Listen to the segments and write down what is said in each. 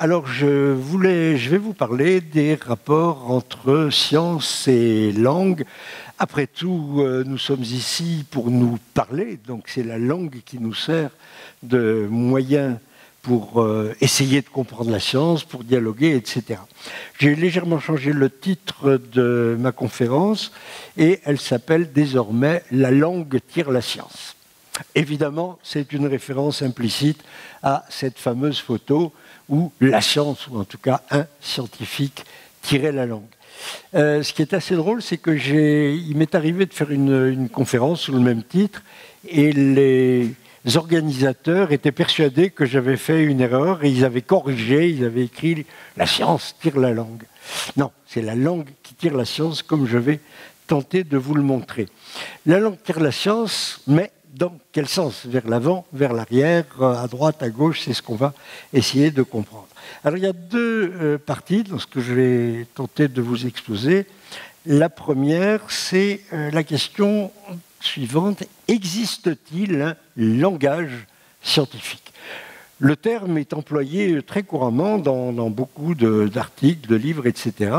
Alors, je vais vous parler des rapports entre science et langue. Après tout, nous sommes ici pour nous parler, donc c'est la langue qui nous sert de moyen pour essayer de comprendre la science, pour dialoguer, etc. J'ai légèrement changé le titre de ma conférence et elle s'appelle désormais « La langue tire la science ». Évidemment, c'est une référence implicite à cette fameuse photo où la science, ou en tout cas un scientifique, tirait la langue. Ce qui est assez drôle, c'est qu'il m'est arrivé de faire une conférence sous le même titre et les organisateurs étaient persuadés que j'avais fait une erreur et ils avaient corrigé, ils avaient écrit « La science tire la langue ». Non, c'est la langue qui tire la science, comme je vais tenter de vous le montrer. La langue tire la science, mais dans quel sens? Vers l'avant, vers l'arrière, à droite, à gauche, c'est ce qu'on va essayer de comprendre. Alors il y a deux parties dans ce que je vais tenter de vous exposer. La première, c'est la question suivante: existe-t-il un langage scientifique? Le terme est employé très couramment dans beaucoup d'articles, de livres, etc.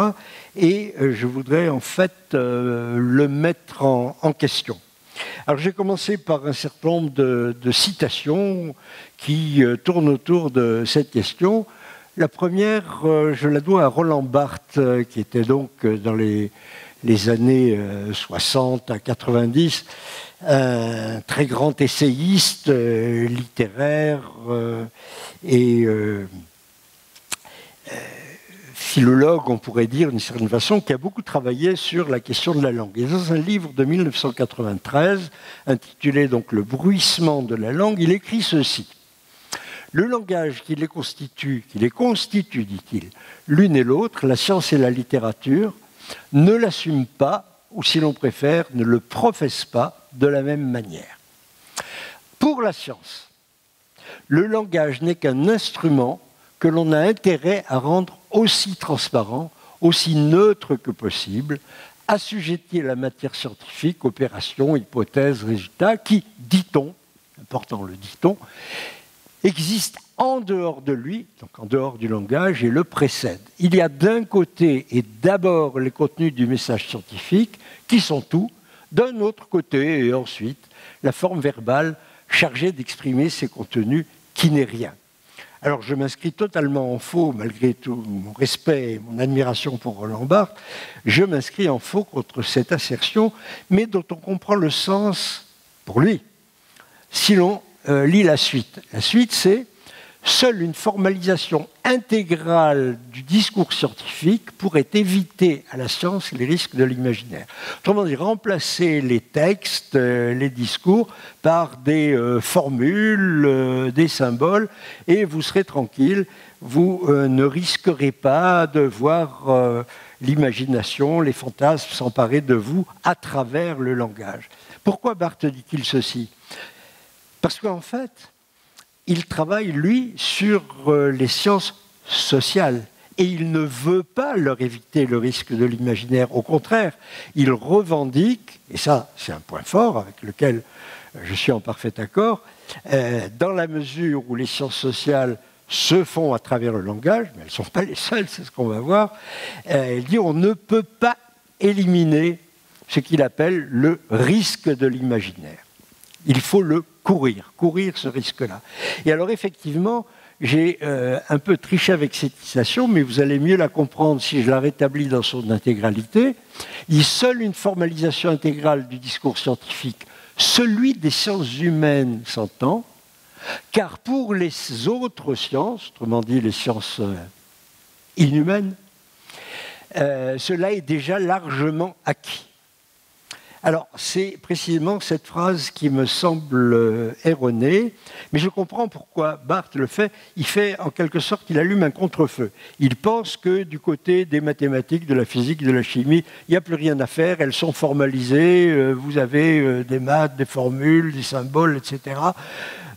Et je voudrais en fait le mettre en question. Alors j'ai commencé par un certain nombre de citations qui tournent autour de cette question. La première, je la dois à Roland Barthes, qui était donc dans les années 60 à 90, un très grand essayiste littéraire et philologue, on pourrait dire d'une certaine façon, qui a beaucoup travaillé sur la question de la langue. Et dans un livre de 1993, intitulé donc « Le bruissement de la langue », il écrit ceci: « Le langage qui les constitue, dit-il, l'une et l'autre, la science et la littérature, ne l'assument pas, ou si l'on préfère, ne le professent pas de la même manière. Pour la science, le langage n'est qu'un instrument que l'on a intérêt à rendre aussi transparent, aussi neutre que possible, assujetti à la matière scientifique, opérations, hypothèses, résultats, qui, dit-on, important le dit-on, existent en dehors de lui, donc en dehors du langage, et le précèdent. Il y a d'un côté et d'abord les contenus du message scientifique, qui sont tout, d'un autre côté et ensuite la forme verbale chargée d'exprimer ces contenus qui n'est rien. » Alors je m'inscris totalement en faux, malgré tout mon respect et mon admiration pour Roland Barthes, je m'inscris en faux contre cette assertion, mais dont on comprend le sens pour lui, si l'on lit la suite. La suite, c'est: seule une formalisation intégrale du discours scientifique pourrait éviter à la science les risques de l'imaginaire. Autrement dit, remplacer les textes, les discours par des formules, des symboles, et vous serez tranquille, vous ne risquerez pas de voir l'imagination, les fantasmes s'emparer de vous à travers le langage. Pourquoi Barthes dit-il ceci? Parce qu'en fait, il travaille, lui, sur les sciences sociales. Et il ne veut pas leur éviter le risque de l'imaginaire. Au contraire, il revendique, et ça c'est un point fort avec lequel je suis en parfait accord, dans la mesure où les sciences sociales se font à travers le langage, mais elles ne sont pas les seules, c'est ce qu'on va voir, il dit on ne peut pas éliminer ce qu'il appelle le risque de l'imaginaire. Il faut le courir ce risque-là. Et alors effectivement, j'ai un peu triché avec cette citation, mais vous allez mieux la comprendre si je la rétablis dans son intégralité. Il dit seule une formalisation intégrale du discours scientifique, celui des sciences humaines, s'entend, car pour les autres sciences, autrement dit les sciences inhumaines, cela est déjà largement acquis. Alors, c'est précisément cette phrase qui me semble erronée, mais je comprends pourquoi Barthes le fait. Il fait, en quelque sorte, il allume un contre-feu. Il pense que du côté des mathématiques, de la physique, de la chimie, il n'y a plus rien à faire, elles sont formalisées, vous avez des maths, des formules, des symboles, etc.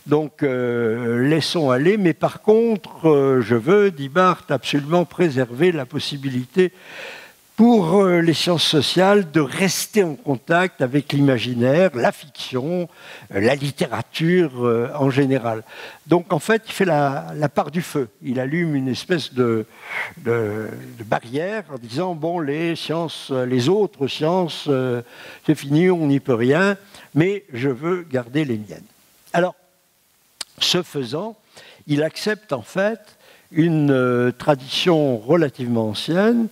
Donc, laissons aller, mais par contre, je veux, dit Barthes, absolument préserver la possibilité pour les sciences sociales de rester en contact avec l'imaginaire, la fiction, la littérature en général. Donc en fait, il fait la part du feu. Il allume une espèce de barrière en disant, bon, les sciences, les autres sciences, c'est fini, on n'y peut rien, mais je veux garder les miennes. Alors, ce faisant, il accepte en fait une tradition relativement ancienne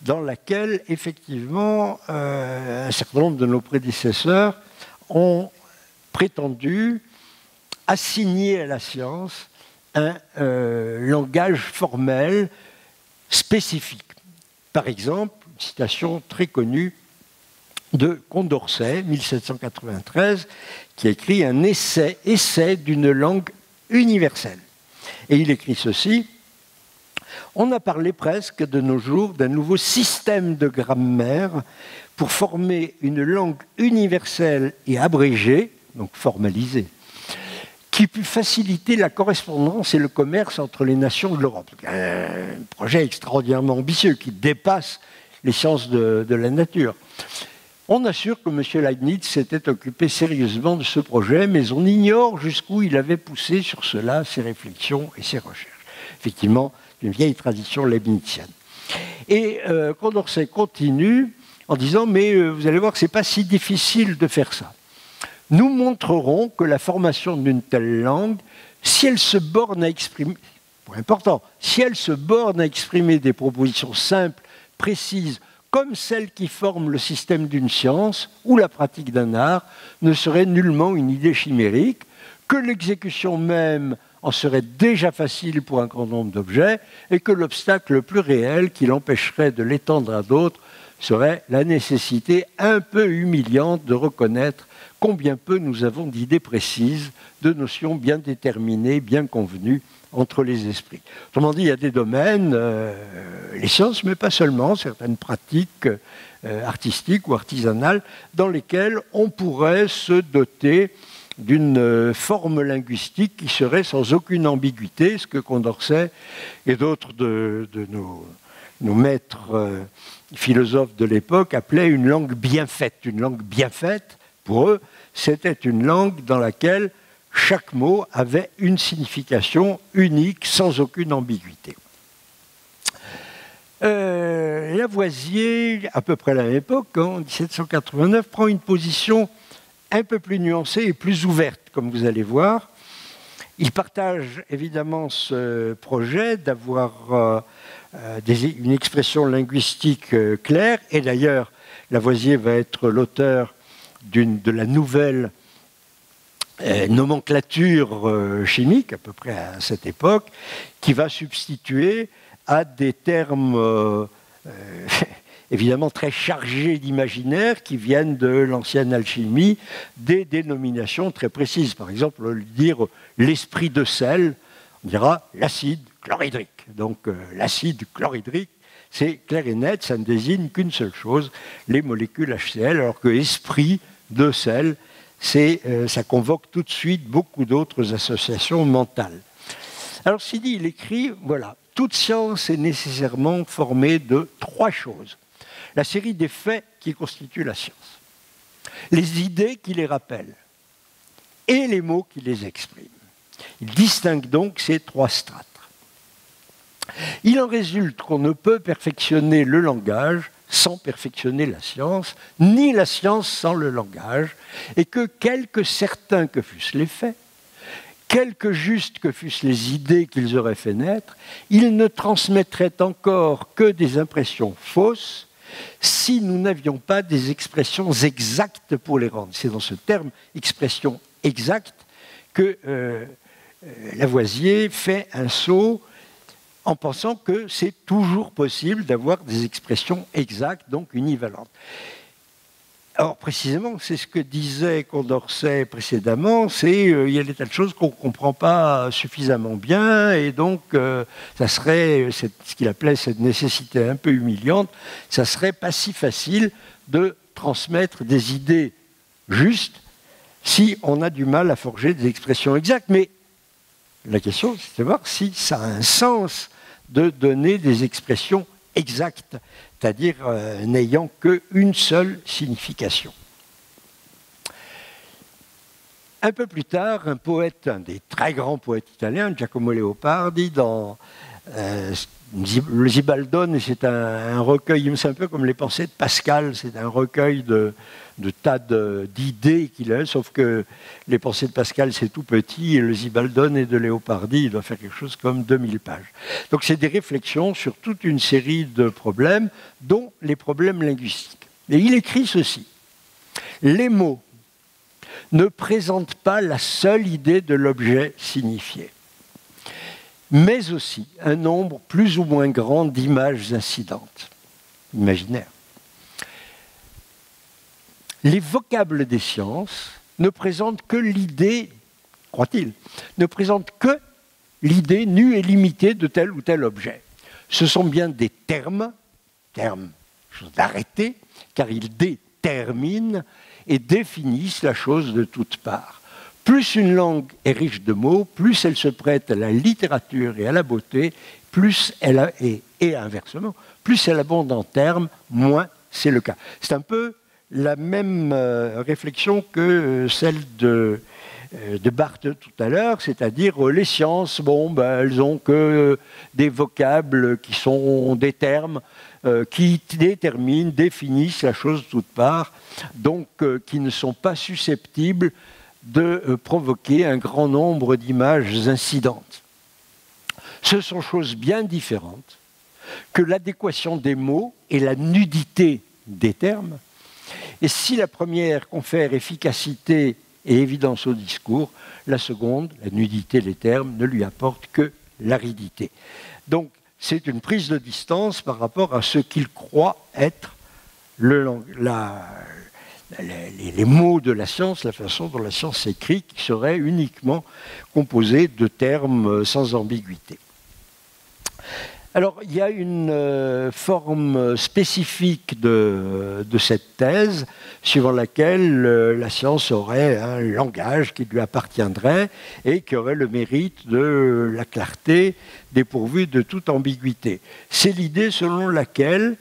dans laquelle, effectivement, un certain nombre de nos prédécesseurs ont prétendu assigner à la science un langage formel spécifique. Par exemple, une citation très connue de Condorcet, 1793, qui écrit un essai d'une langue universelle. Et il écrit ceci: on a parlé presque de nos jours d'un nouveau système de grammaire pour former une langue universelle et abrégée, donc formalisée, qui pût faciliter la correspondance et le commerce entre les nations de l'Europe. Un projet extraordinairement ambitieux qui dépasse les sciences de la nature. On assure que M. Leibniz s'était occupé sérieusement de ce projet, mais on ignore jusqu'où il avait poussé sur cela ses réflexions et ses recherches. Effectivement, une vieille tradition leibnizienne. Et Condorcet continue en disant, mais vous allez voir que ce n'est pas si difficile de faire ça. Nous montrerons que la formation d'une telle langue, si elle se borne à exprimer, point important, si elle se borne à exprimer des propositions simples, précises, comme celles qui forment le système d'une science ou la pratique d'un art, ne serait nullement une idée chimérique, que l'exécution même en serait déjà facile pour un grand nombre d'objets, et que l'obstacle le plus réel qui l'empêcherait de l'étendre à d'autres serait la nécessité un peu humiliante de reconnaître combien peu nous avons d'idées précises, de notions bien déterminées, bien convenues entre les esprits. Autrement dit, il y a des domaines, les sciences, mais pas seulement, certaines pratiques artistiques ou artisanales, dans lesquelles on pourrait se doter d'une forme linguistique qui serait sans aucune ambiguïté, ce que Condorcet et d'autres de nos maîtres philosophes de l'époque appelaient une langue bien faite. Une langue bien faite, pour eux, c'était une langue dans laquelle chaque mot avait une signification unique, sans aucune ambiguïté. Lavoisier, à peu près à la même époque, en 1789, prend une position un peu plus nuancée et plus ouverte, comme vous allez voir. Il partage évidemment ce projet d'avoir une expression linguistique claire, et d'ailleurs, Lavoisier va être l'auteur de la nouvelle nomenclature chimique, à peu près à cette époque, qui va substituer à des termes évidemment très chargés d'imaginaire qui viennent de l'ancienne alchimie, des dénominations très précises. Par exemple, dire l'esprit de sel, on dira l'acide chlorhydrique. Donc l'acide chlorhydrique, c'est clair et net, ça ne désigne qu'une seule chose, les molécules HCl, alors que esprit de sel, ça convoque tout de suite beaucoup d'autres associations mentales. Alors Sidi, il écrit, voilà, toute science est nécessairement formée de trois choses. La série des faits qui constituent la science, les idées qui les rappellent et les mots qui les expriment. Il distingue donc ces trois strates. Il en résulte qu'on ne peut perfectionner le langage sans perfectionner la science, ni la science sans le langage, et que quelque certains que fussent les faits, quelque justes que fussent les idées qu'ils auraient fait naître, ils ne transmettraient encore que des impressions fausses si nous n'avions pas des expressions exactes pour les rendre. C'est dans ce terme « expression exacte » que Lavoisier fait un saut en pensant que c'est toujours possible d'avoir des expressions exactes, donc univalentes. Alors précisément, c'est ce que disait Condorcet précédemment, il y a des tas de choses qu'on ne comprend pas suffisamment bien, et donc ça serait, ce qu'il appelait cette nécessité un peu humiliante, ça serait pas si facile de transmettre des idées justes si on a du mal à forger des expressions exactes. Mais la question, c'est de voir si ça a un sens de donner des expressions exact, c'est-à-dire n'ayant qu'une seule signification. Un peu plus tard, un poète, un des très grands poètes italiens, Giacomo Leopardi, dans le Zibaldone, c'est un recueil, c'est un peu comme les pensées de Pascal, c'est un recueil de tas d'idées qu'il a, sauf que les pensées de Pascal, c'est tout petit, et le Zibaldone et de Leopardi, il doit faire quelque chose comme 2000 pages. Donc c'est des réflexions sur toute une série de problèmes, dont les problèmes linguistiques. Et il écrit ceci: les mots ne présentent pas la seule idée de l'objet signifié, mais aussi un nombre plus ou moins grand d'images incidentes, imaginaires. Les vocables des sciences ne présentent que l'idée, croit-il, ne présentent que l'idée nue et limitée de tel ou tel objet. Ce sont bien des termes, chose d'arrêter, car ils déterminent et définissent la chose de toutes parts. Plus une langue est riche de mots, plus elle se prête à la littérature et à la beauté, plus elle et inversement, plus elle abonde en termes, moins c'est le cas. C'est un peu la même réflexion que celle de Barthes tout à l'heure, c'est-à-dire les sciences, elles ont que des vocables qui sont des termes qui déterminent, définissent la chose de toutes parts, donc qui ne sont pas susceptibles de provoquer un grand nombre d'images incidentes. Ce sont choses bien différentes que l'adéquation des mots et la nudité des termes. Et si la première confère efficacité et évidence au discours, la seconde, la nudité des termes, ne lui apporte que l'aridité. Donc, c'est une prise de distance par rapport à ce qu'il croit être les mots de la science, la façon dont la science s'écrit, qui serait uniquement composée de termes sans ambiguïté. Alors, il y a une forme spécifique de cette thèse, suivant laquelle la science aurait un langage qui lui appartiendrait et qui aurait le mérite de la clarté, dépourvue de toute ambiguïté. C'est l'idée selon laquelle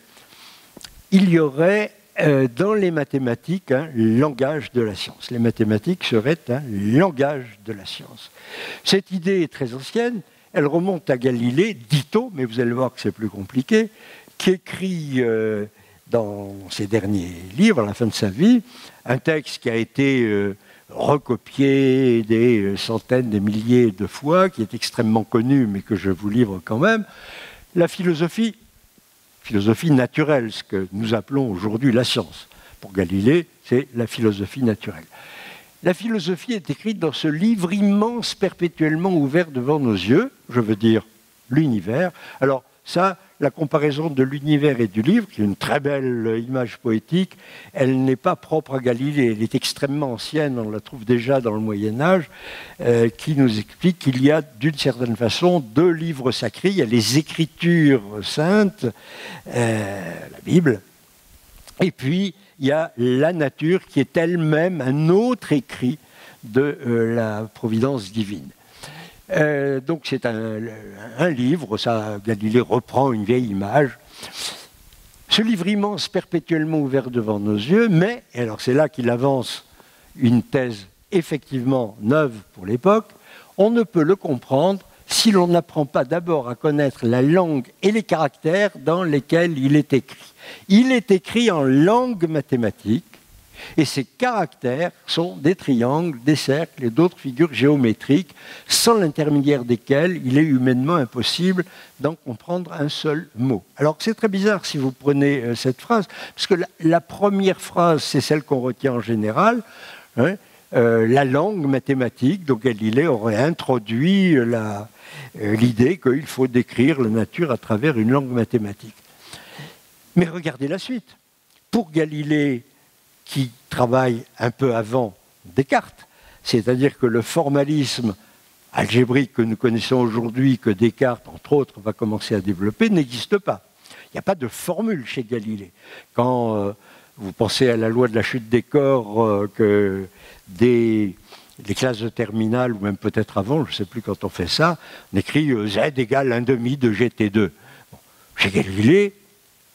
il y aurait dans les mathématiques un langage de la science. Les mathématiques seraient un langage de la science. Cette idée est très ancienne. Elle remonte à Galilée, dito, mais vous allez voir que c'est plus compliqué, qui écrit dans ses derniers livres, à la fin de sa vie, un texte qui a été recopié des centaines, des milliers de fois, qui est extrêmement connu, mais que je vous livre quand même. La philosophie naturelle, ce que nous appelons aujourd'hui la science. Pour Galilée, c'est la philosophie naturelle. La philosophie est écrite dans ce livre immense, perpétuellement ouvert devant nos yeux, je veux dire l'univers. Alors ça, la comparaison de l'univers et du livre, qui est une très belle image poétique, elle n'est pas propre à Galilée, elle est extrêmement ancienne, on la trouve déjà dans le Moyen-Âge, qui nous explique qu'il y a d'une certaine façon deux livres sacrés. Il y a les Écritures saintes, la Bible, et puis il y a la nature qui est elle-même un autre écrit de la providence divine. Donc c'est un livre, ça, Galilée reprend une vieille image. Ce livre immense, perpétuellement ouvert devant nos yeux, mais, et alors c'est là qu'il avance une thèse effectivement neuve pour l'époque, on ne peut le comprendre si l'on n'apprend pas d'abord à connaître la langue et les caractères dans lesquels il est écrit. Il est écrit en langue mathématique, et ces caractères sont des triangles, des cercles et d'autres figures géométriques, sans l'intermédiaire desquels il est humainement impossible d'en comprendre un seul mot. Alors c'est très bizarre si vous prenez cette phrase, parce que la première phrase, c'est celle qu'on retient en général, hein, la langue mathématique, donc Galilée aurait introduit l'idée qu'il faut décrire la nature à travers une langue mathématique. Mais regardez la suite. Pour Galilée, qui travaille un peu avant Descartes, c'est-à-dire que le formalisme algébrique que nous connaissons aujourd'hui, que Descartes, entre autres, va commencer à développer, n'existe pas. Il n'y a pas de formule chez Galilée. Quand vous pensez à la loi de la chute des corps, que les classes de terminale, ou même peut-être avant, je ne sais plus quand on fait ça, on écrit Z égale 1/2 de GT2. Bon. Chez Galilée,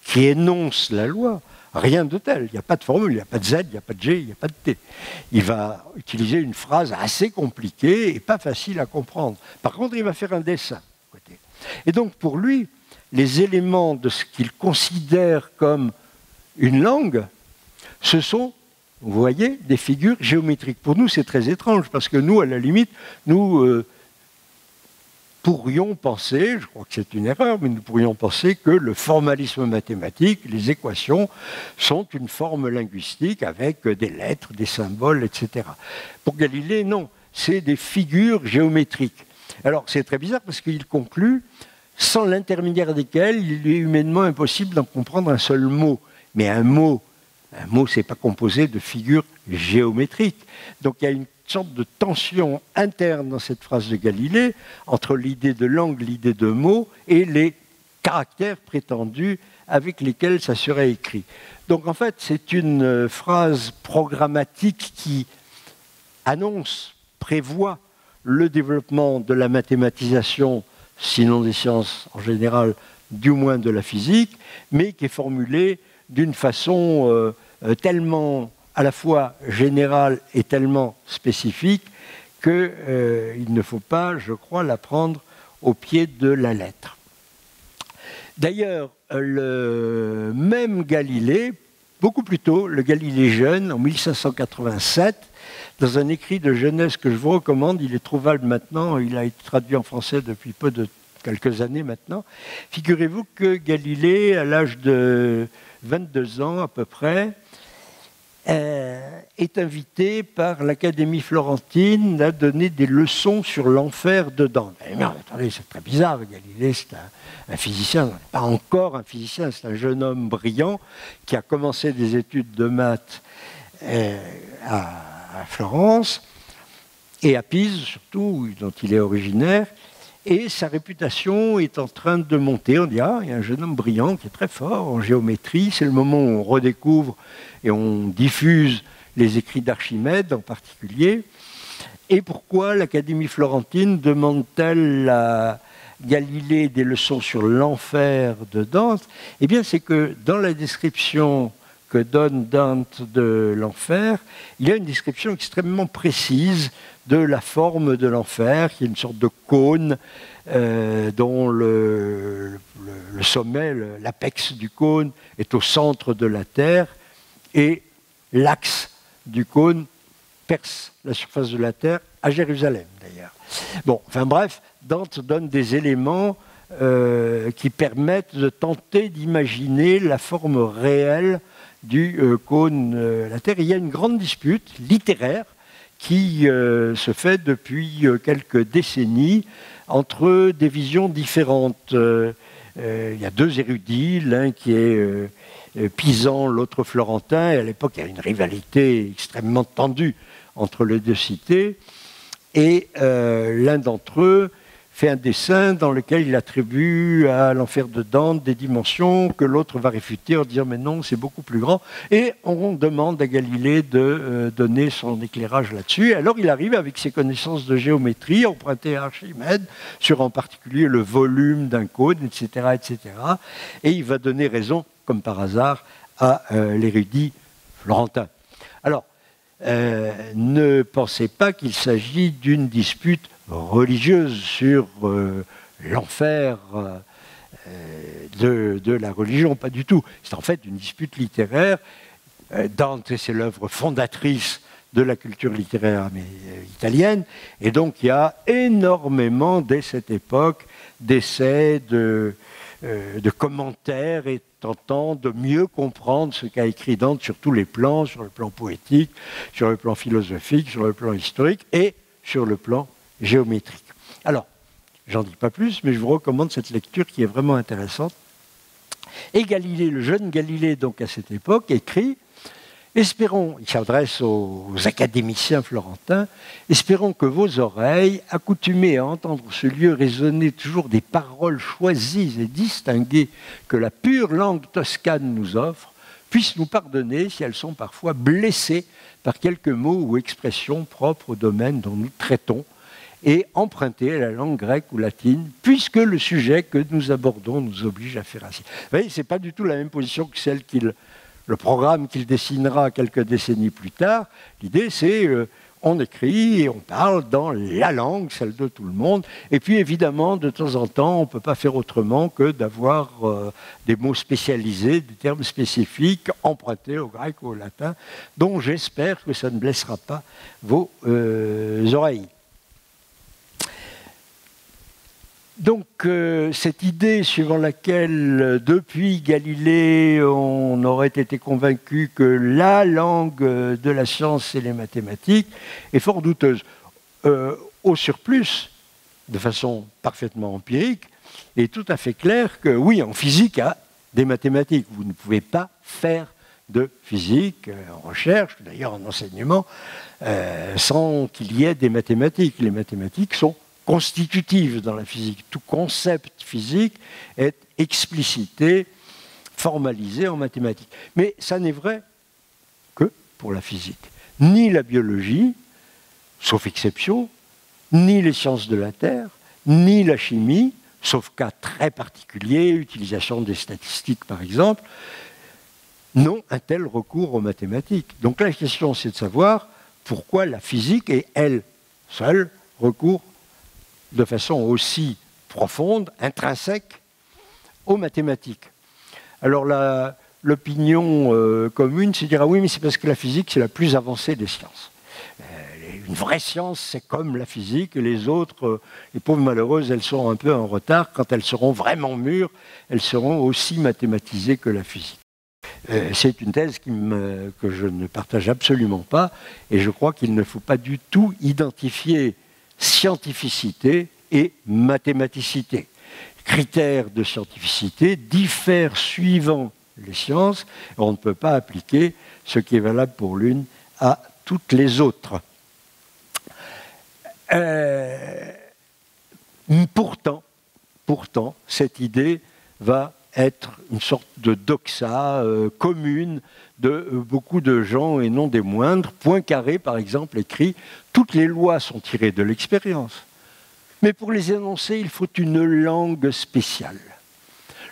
qui énonce la loi, rien de tel. Il n'y a pas de formule, il n'y a pas de Z, il n'y a pas de G, il n'y a pas de T. Il va utiliser une phrase assez compliquée et pas facile à comprendre. Par contre, il va faire un dessin. Et donc, pour lui, les éléments de ce qu'il considère comme une langue, ce sont, vous voyez, des figures géométriques. Pour nous, c'est très étrange, parce que nous, à la limite, nous pourrions penser, je crois que c'est une erreur, mais nous pourrions penser que le formalisme mathématique, les équations, sont une forme linguistique avec des lettres, des symboles, etc. Pour Galilée, non, c'est des figures géométriques. Alors, c'est très bizarre, parce qu'il conclut, sans l'intermédiaire desquels il est humainement impossible d'en comprendre un seul mot. Mais un mot, c'est pas composé de figures géométriques. Donc il y a une sorte de tension interne dans cette phrase de Galilée entre l'idée de langue, l'idée de mot et les caractères prétendus avec lesquels ça serait écrit. Donc en fait, c'est une phrase programmatique qui annonce, prévoit le développement de la mathématisation, sinon des sciences en général, du moins de la physique, mais qui est formulée d'une façon tellement à la fois générale et tellement spécifique qu'il ne faut pas, je crois, la prendre au pied de la lettre. D'ailleurs, le même Galilée, beaucoup plus tôt, le Galilée jeune, en 1587, dans un écrit de jeunesse que je vous recommande, il est trouvable maintenant, il a été traduit en français depuis quelques années maintenant. Figurez-vous que Galilée, à l'âge de 22 ans à peu près, est invité par l'Académie florentine à donner des leçons sur l'enfer de Dante. Mais attendez, c'est très bizarre, Galilée, c'est un physicien, pas encore un physicien, c'est un jeune homme brillant qui a commencé des études de maths à Florence, et à Pise surtout, dont il est originaire, et sa réputation est en train de monter. On dit, ah, il y a un jeune homme brillant qui est très fort en géométrie. C'est le moment où on redécouvre et on diffuse les écrits d'Archimède en particulier. Et pourquoi l'Académie florentine demande-t-elle à Galilée des leçons sur l'enfer de Dante? Eh bien, c'est que dans la description que donne Dante de l'enfer, il y a une description extrêmement précise de la forme de l'enfer, qui est une sorte de cône dont le sommet, l'apex du cône, est au centre de la Terre, et l'axe du cône perce la surface de la Terre, à Jérusalem d'ailleurs. Bon, enfin bref, Dante donne des éléments qui permettent de tenter d'imaginer la forme réelle du cône la Terre. Il y a une grande dispute littéraire qui se fait depuis quelques décennies entre des visions différentes. Il y a deux érudits, l'un qui est pisan, l'autre florentin, et à l'époque il y a une rivalité extrêmement tendue entre les deux cités, et l'un d'entre eux fait un dessin dans lequel il attribue à l'enfer de Dante des dimensions que l'autre va réfuter en disant mais non, c'est beaucoup plus grand. Et on demande à Galilée de donner son éclairage là-dessus. Alors il arrive avec ses connaissances de géométrie, empruntées à Archimède, sur en particulier le volume d'un cône, etc., etc. Et il va donner raison, comme par hasard, à l'érudit florentin. Alors, ne pensez pas qu'il s'agit d'une dispute religieuse sur l'enfer de la religion, pas du tout. C'est en fait une dispute littéraire. Dante, c'est l'œuvre fondatrice de la culture littéraire italienne, et donc il y a énormément, dès cette époque, d'essais, de commentaires et tentant de mieux comprendre ce qu'a écrit Dante sur tous les plans, sur le plan poétique, sur le plan philosophique, sur le plan historique et sur le plan géométrique. Alors, j'en dis pas plus, mais je vous recommande cette lecture qui est vraiment intéressante. Et Galilée, le jeune Galilée, donc à cette époque, écrit « Espérons, il s'adresse aux académiciens florentins, espérons que vos oreilles, accoutumées à entendre ce lieu résonner toujours des paroles choisies et distinguées que la pure langue toscane nous offre, puissent nous pardonner si elles sont parfois blessées par quelques mots ou expressions propres au domaine dont nous traitons, et emprunter à la langue grecque ou latine, puisque le sujet que nous abordons nous oblige à faire ainsi. Vous voyez, ce n'est pas du tout la même position que celle le programme qu'il dessinera quelques décennies plus tard. L'idée, c'est on écrit et on parle dans la langue, celle de tout le monde. Et puis, évidemment, de temps en temps, on ne peut pas faire autrement que d'avoir des mots spécialisés, des termes spécifiques, empruntés au grec ou au latin, dont j'espère que ça ne blessera pas vos oreilles. Donc, cette idée suivant laquelle, depuis Galilée, on aurait été convaincu que la langue de la science, c'est les mathématiques, est fort douteuse. Au surplus, de façon parfaitement empirique, il est tout à fait clair que, oui, en physique, il y a des mathématiques. Vous ne pouvez pas faire de physique, en recherche, d'ailleurs en enseignement, sans qu'il y ait des mathématiques. Les mathématiques sont constitutive dans la physique. Tout concept physique est explicité, formalisé en mathématiques. Mais ça n'est vrai que pour la physique. Ni la biologie, sauf exception, ni les sciences de la Terre, ni la chimie, sauf cas très particuliers, utilisation des statistiques par exemple, n'ont un tel recours aux mathématiques. Donc la question, c'est de savoir pourquoi la physique est, elle, seule, recours de façon aussi profonde, intrinsèque, aux mathématiques. Alors l'opinion commune, c'est de dire « Ah oui, mais c'est parce que la physique, c'est la plus avancée des sciences. Une vraie science, c'est comme la physique, et les autres, les pauvres malheureuses, elles sont un peu en retard. Quand elles seront vraiment mûres, elles seront aussi mathématisées que la physique. » C'est une thèse que je ne partage absolument pas, et je crois qu'il ne faut pas du tout identifier scientificité et mathématicité. Les critères de scientificité diffèrent suivant les sciences, et on ne peut pas appliquer ce qui est valable pour l'une à toutes les autres. Pourtant, cette idée va être une sorte de doxa commune de beaucoup de gens et non des moindres. Poincaré, par exemple, écrit « Toutes les lois sont tirées de l'expérience. Mais pour les énoncer, il faut une langue spéciale.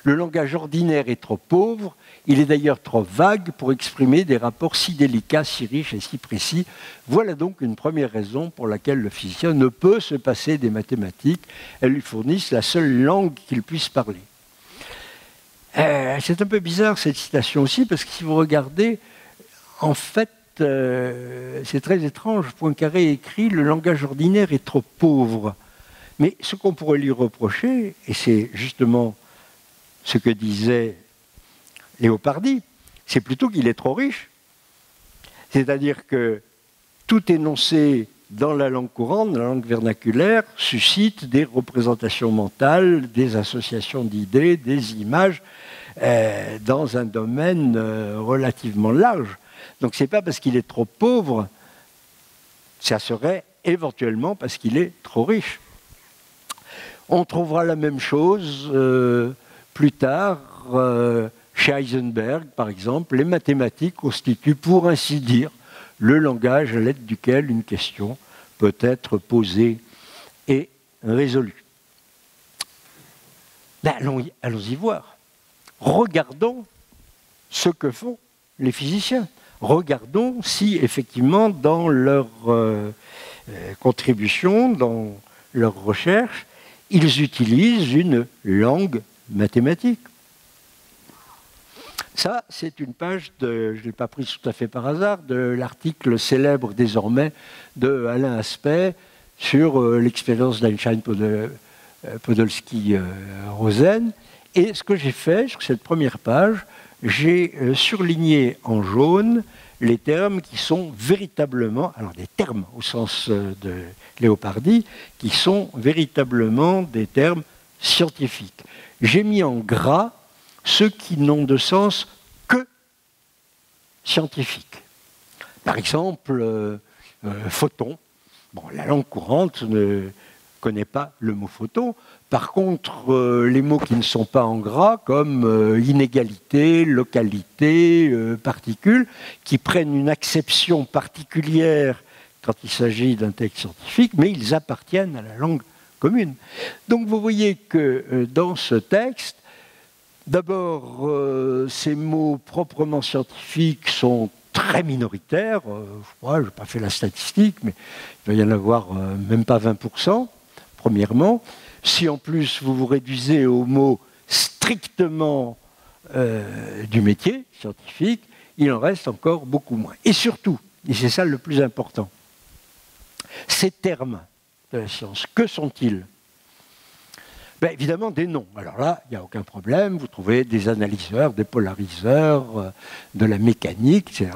Le langage ordinaire est trop pauvre, il est d'ailleurs trop vague pour exprimer des rapports si délicats, si riches et si précis. Voilà donc une première raison pour laquelle le physicien ne peut se passer des mathématiques. Elles lui fournissent la seule langue qu'il puisse parler. » C'est un peu bizarre cette citation aussi, parce que si vous regardez, en fait, c'est très étrange. Poincaré écrit « Le langage ordinaire est trop pauvre ». Mais ce qu'on pourrait lui reprocher, et c'est justement ce que disait Léopardi, c'est plutôt qu'il est trop riche. C'est-à-dire que tout énoncé dans la langue courante, dans la langue vernaculaire, suscite des représentations mentales, des associations d'idées, des images, dans un domaine relativement large. Donc ce n'est pas parce qu'il est trop pauvre, ça serait éventuellement parce qu'il est trop riche. On trouvera la même chose plus tard chez Heisenberg, par exemple. Les mathématiques constituent, pour ainsi dire, le langage à l'aide duquel une question peut être posée et résolue. Ben, allons-y voir. Regardons ce que font les physiciens. Regardons si, effectivement, dans leur contribution, dans leur recherche, ils utilisent une langue mathématique. Ça, c'est une page, je ne l'ai pas prise tout à fait par hasard, de l'article célèbre désormais de Alain Aspect sur l'expérience d'Einstein-Podolsky-Rosen. Et ce que j'ai fait sur cette première page, j'ai surligné en jaune les termes qui sont véritablement, alors des termes au sens de Léopardi, qui sont véritablement des termes scientifiques. J'ai mis en gras ceux qui n'ont de sens que scientifique. Par exemple, photon. Bon, la langue courante ne connaît pas le mot photon. Par contre, les mots qui ne sont pas en gras, comme inégalité, localité, particule, qui prennent une acception particulière quand il s'agit d'un texte scientifique, mais ils appartiennent à la langue commune. Donc vous voyez que dans ce texte, d'abord, ces mots proprement scientifiques sont très minoritaires. Je n'ai pas fait la statistique, mais il va y en avoir même pas 20%, premièrement. Si en plus vous vous réduisez aux mots strictement du métier scientifique, il en reste encore beaucoup moins. Et surtout, et c'est ça le plus important, ces termes de la science, que sont-ils? Ben, évidemment des noms. Alors là, il n'y a aucun problème, vous trouvez des analyseurs, des polariseurs, de la mécanique, etc.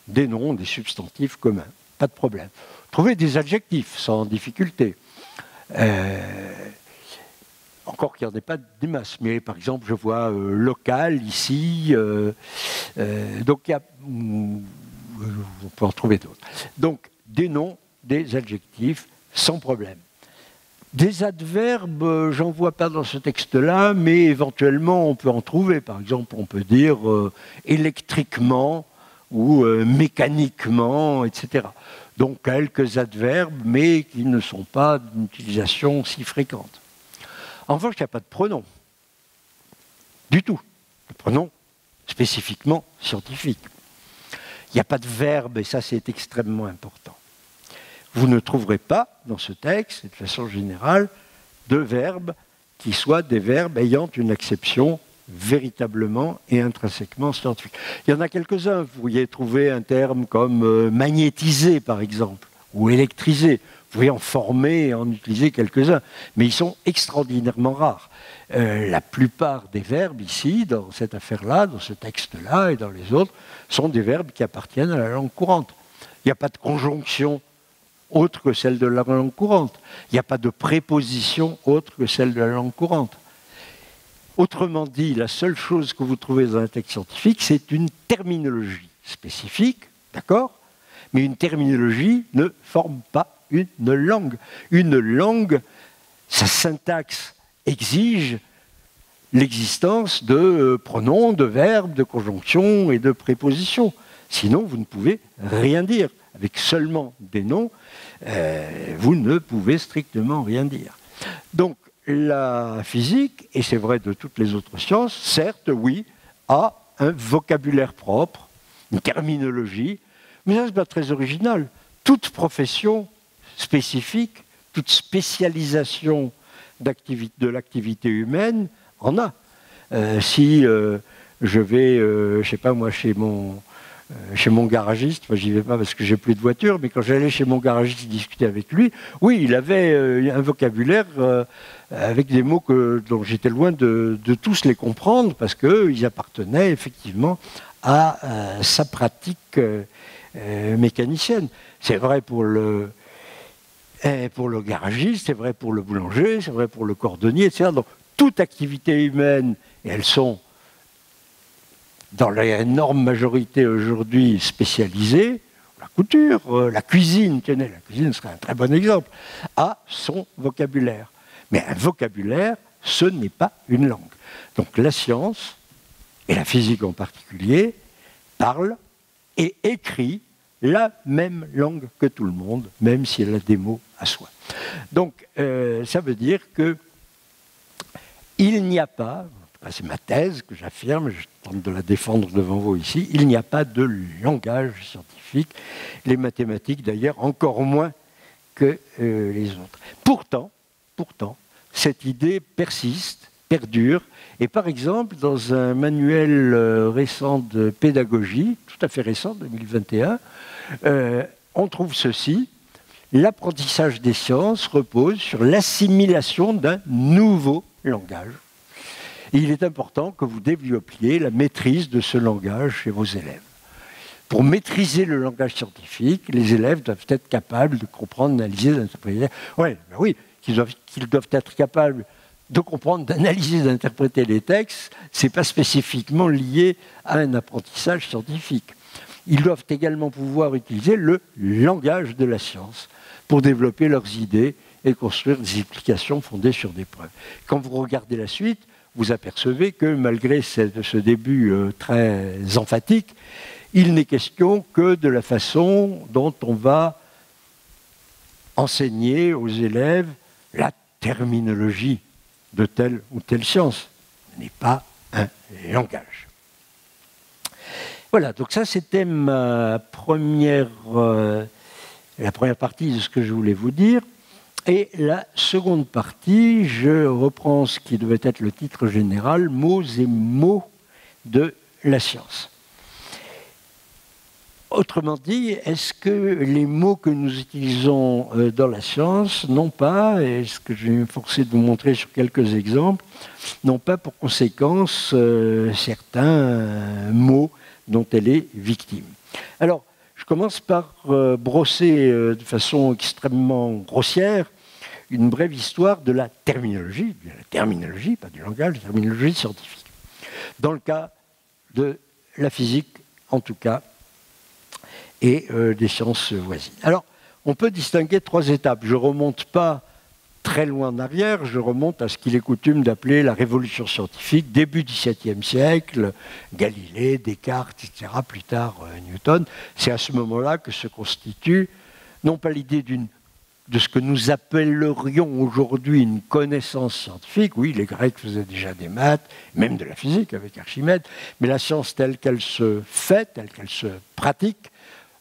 Des noms, des substantifs communs, pas de problème. Vous trouvez des adjectifs sans difficulté. Encore qu'il n'y en ait pas des masses, mais par exemple, je vois local ici, donc il y a, on peut en trouver d'autres. Donc, des noms, des adjectifs, sans problème. Des adverbes, j'en vois pas dans ce texte-là, mais éventuellement, on peut en trouver. Par exemple, on peut dire électriquement ou mécaniquement, etc. Donc, quelques adverbes, mais qui ne sont pas d'une utilisation si fréquente. En revanche, il n'y a pas de pronom. Du tout. De pronom spécifiquement scientifique. Il n'y a pas de verbe, et ça, c'est extrêmement important. Vous ne trouverez pas, dans ce texte, de façon générale, de verbes qui soient des verbes ayant une acception véritablement et intrinsèquement scientifique. Il y en a quelques-uns. Vous pourriez trouver un terme comme magnétiser, par exemple, ou électriser. Vous pouvez en former et en utiliser quelques-uns, mais ils sont extraordinairement rares. La plupart des verbes ici, dans cette affaire-là, dans ce texte-là et dans les autres, sont des verbes qui appartiennent à la langue courante. Il n'y a pas de conjonction autre que celle de la langue courante. Il n'y a pas de préposition autre que celle de la langue courante. Autrement dit, la seule chose que vous trouvez dans un texte scientifique, c'est une terminologie spécifique, d'accord ? Mais une terminologie ne forme pas une langue. Une langue, sa syntaxe exige l'existence de pronoms, de verbes, de conjonctions et de prépositions. Sinon, vous ne pouvez rien dire. Avec seulement des noms, vous ne pouvez strictement rien dire. Donc, la physique, et c'est vrai de toutes les autres sciences, certes, oui, a un vocabulaire propre, une terminologie, mais ça, c'est pas très original. Toute profession spécifique, toute spécialisation de l'activité humaine en a. Si je vais, je sais pas moi, chez mon garagiste, moi j'y vais pas parce que j'ai plus de voiture, mais quand j'allais chez mon garagiste discuter avec lui, oui, il avait un vocabulaire avec des mots dont j'étais loin de tous les comprendre, parce qu'ils appartenaient effectivement à sa pratique mécanicienne. C'est vrai pour le garagiste, c'est vrai pour le boulanger, c'est vrai pour le cordonnier, etc. Donc toute activité humaine, et elles sont dans l'énorme majorité aujourd'hui spécialisée, la couture, la cuisine, tenez, la cuisine serait un très bon exemple, a son vocabulaire. Mais un vocabulaire, ce n'est pas une langue. Donc la science, et la physique en particulier, parle et écrit la même langue que tout le monde, même si elle a des mots à soi. Donc ça veut dire que il n'y a pas, c'est ma thèse que j'affirme, je tente de la défendre devant vous ici, il n'y a pas de langage scientifique, les mathématiques d'ailleurs encore moins que les autres. Pourtant, cette idée persiste, perdure, et par exemple dans un manuel récent de pédagogie, tout à fait récent, 2021, on trouve ceci: l'apprentissage des sciences repose sur l'assimilation d'un nouveau langage. Et il est important que vous développiez la maîtrise de ce langage chez vos élèves. Pour maîtriser le langage scientifique, les élèves doivent être capables de comprendre, d'analyser, d'interpréter. Oui, qu'ils doivent être capables de comprendre, d'analyser, d'interpréter les textes, ce n'est pas spécifiquement lié à un apprentissage scientifique. Ils doivent également pouvoir utiliser le langage de la science pour développer leurs idées et construire des explications fondées sur des preuves. Quand vous regardez la suite, vous apercevez que malgré ce début très emphatique, il n'est question que de la façon dont on va enseigner aux élèves la terminologie de telle ou telle science. Ce n'est pas un langage. Voilà, donc ça c'était la première partie de ce que je voulais vous dire. Et la seconde partie, je reprends ce qui devait être le titre général, mots et mots de la science. Autrement dit, est-ce que les mots que nous utilisons dans la science n'ont pas, et ce que je vais m'efforcer de vous montrer sur quelques exemples, n'ont pas pour conséquence certains mots dont elle est victime. Alors, je commence par brosser de façon extrêmement grossière une brève histoire de la terminologie, pas du langage, la terminologie scientifique. Dans le cas de la physique, en tout cas, et des sciences voisines. Alors, on peut distinguer trois étapes. Je ne remonte pas très loin en arrière, je remonte à ce qu'il est coutume d'appeler la révolution scientifique, début XVIIe siècle, Galilée, Descartes, etc., plus tard Newton. C'est à ce moment-là que se constitue, non pas l'idée de ce que nous appellerions aujourd'hui une connaissance scientifique, oui, les Grecs faisaient déjà des maths, même de la physique avec Archimède, mais la science telle qu'elle se fait, telle qu'elle se pratique,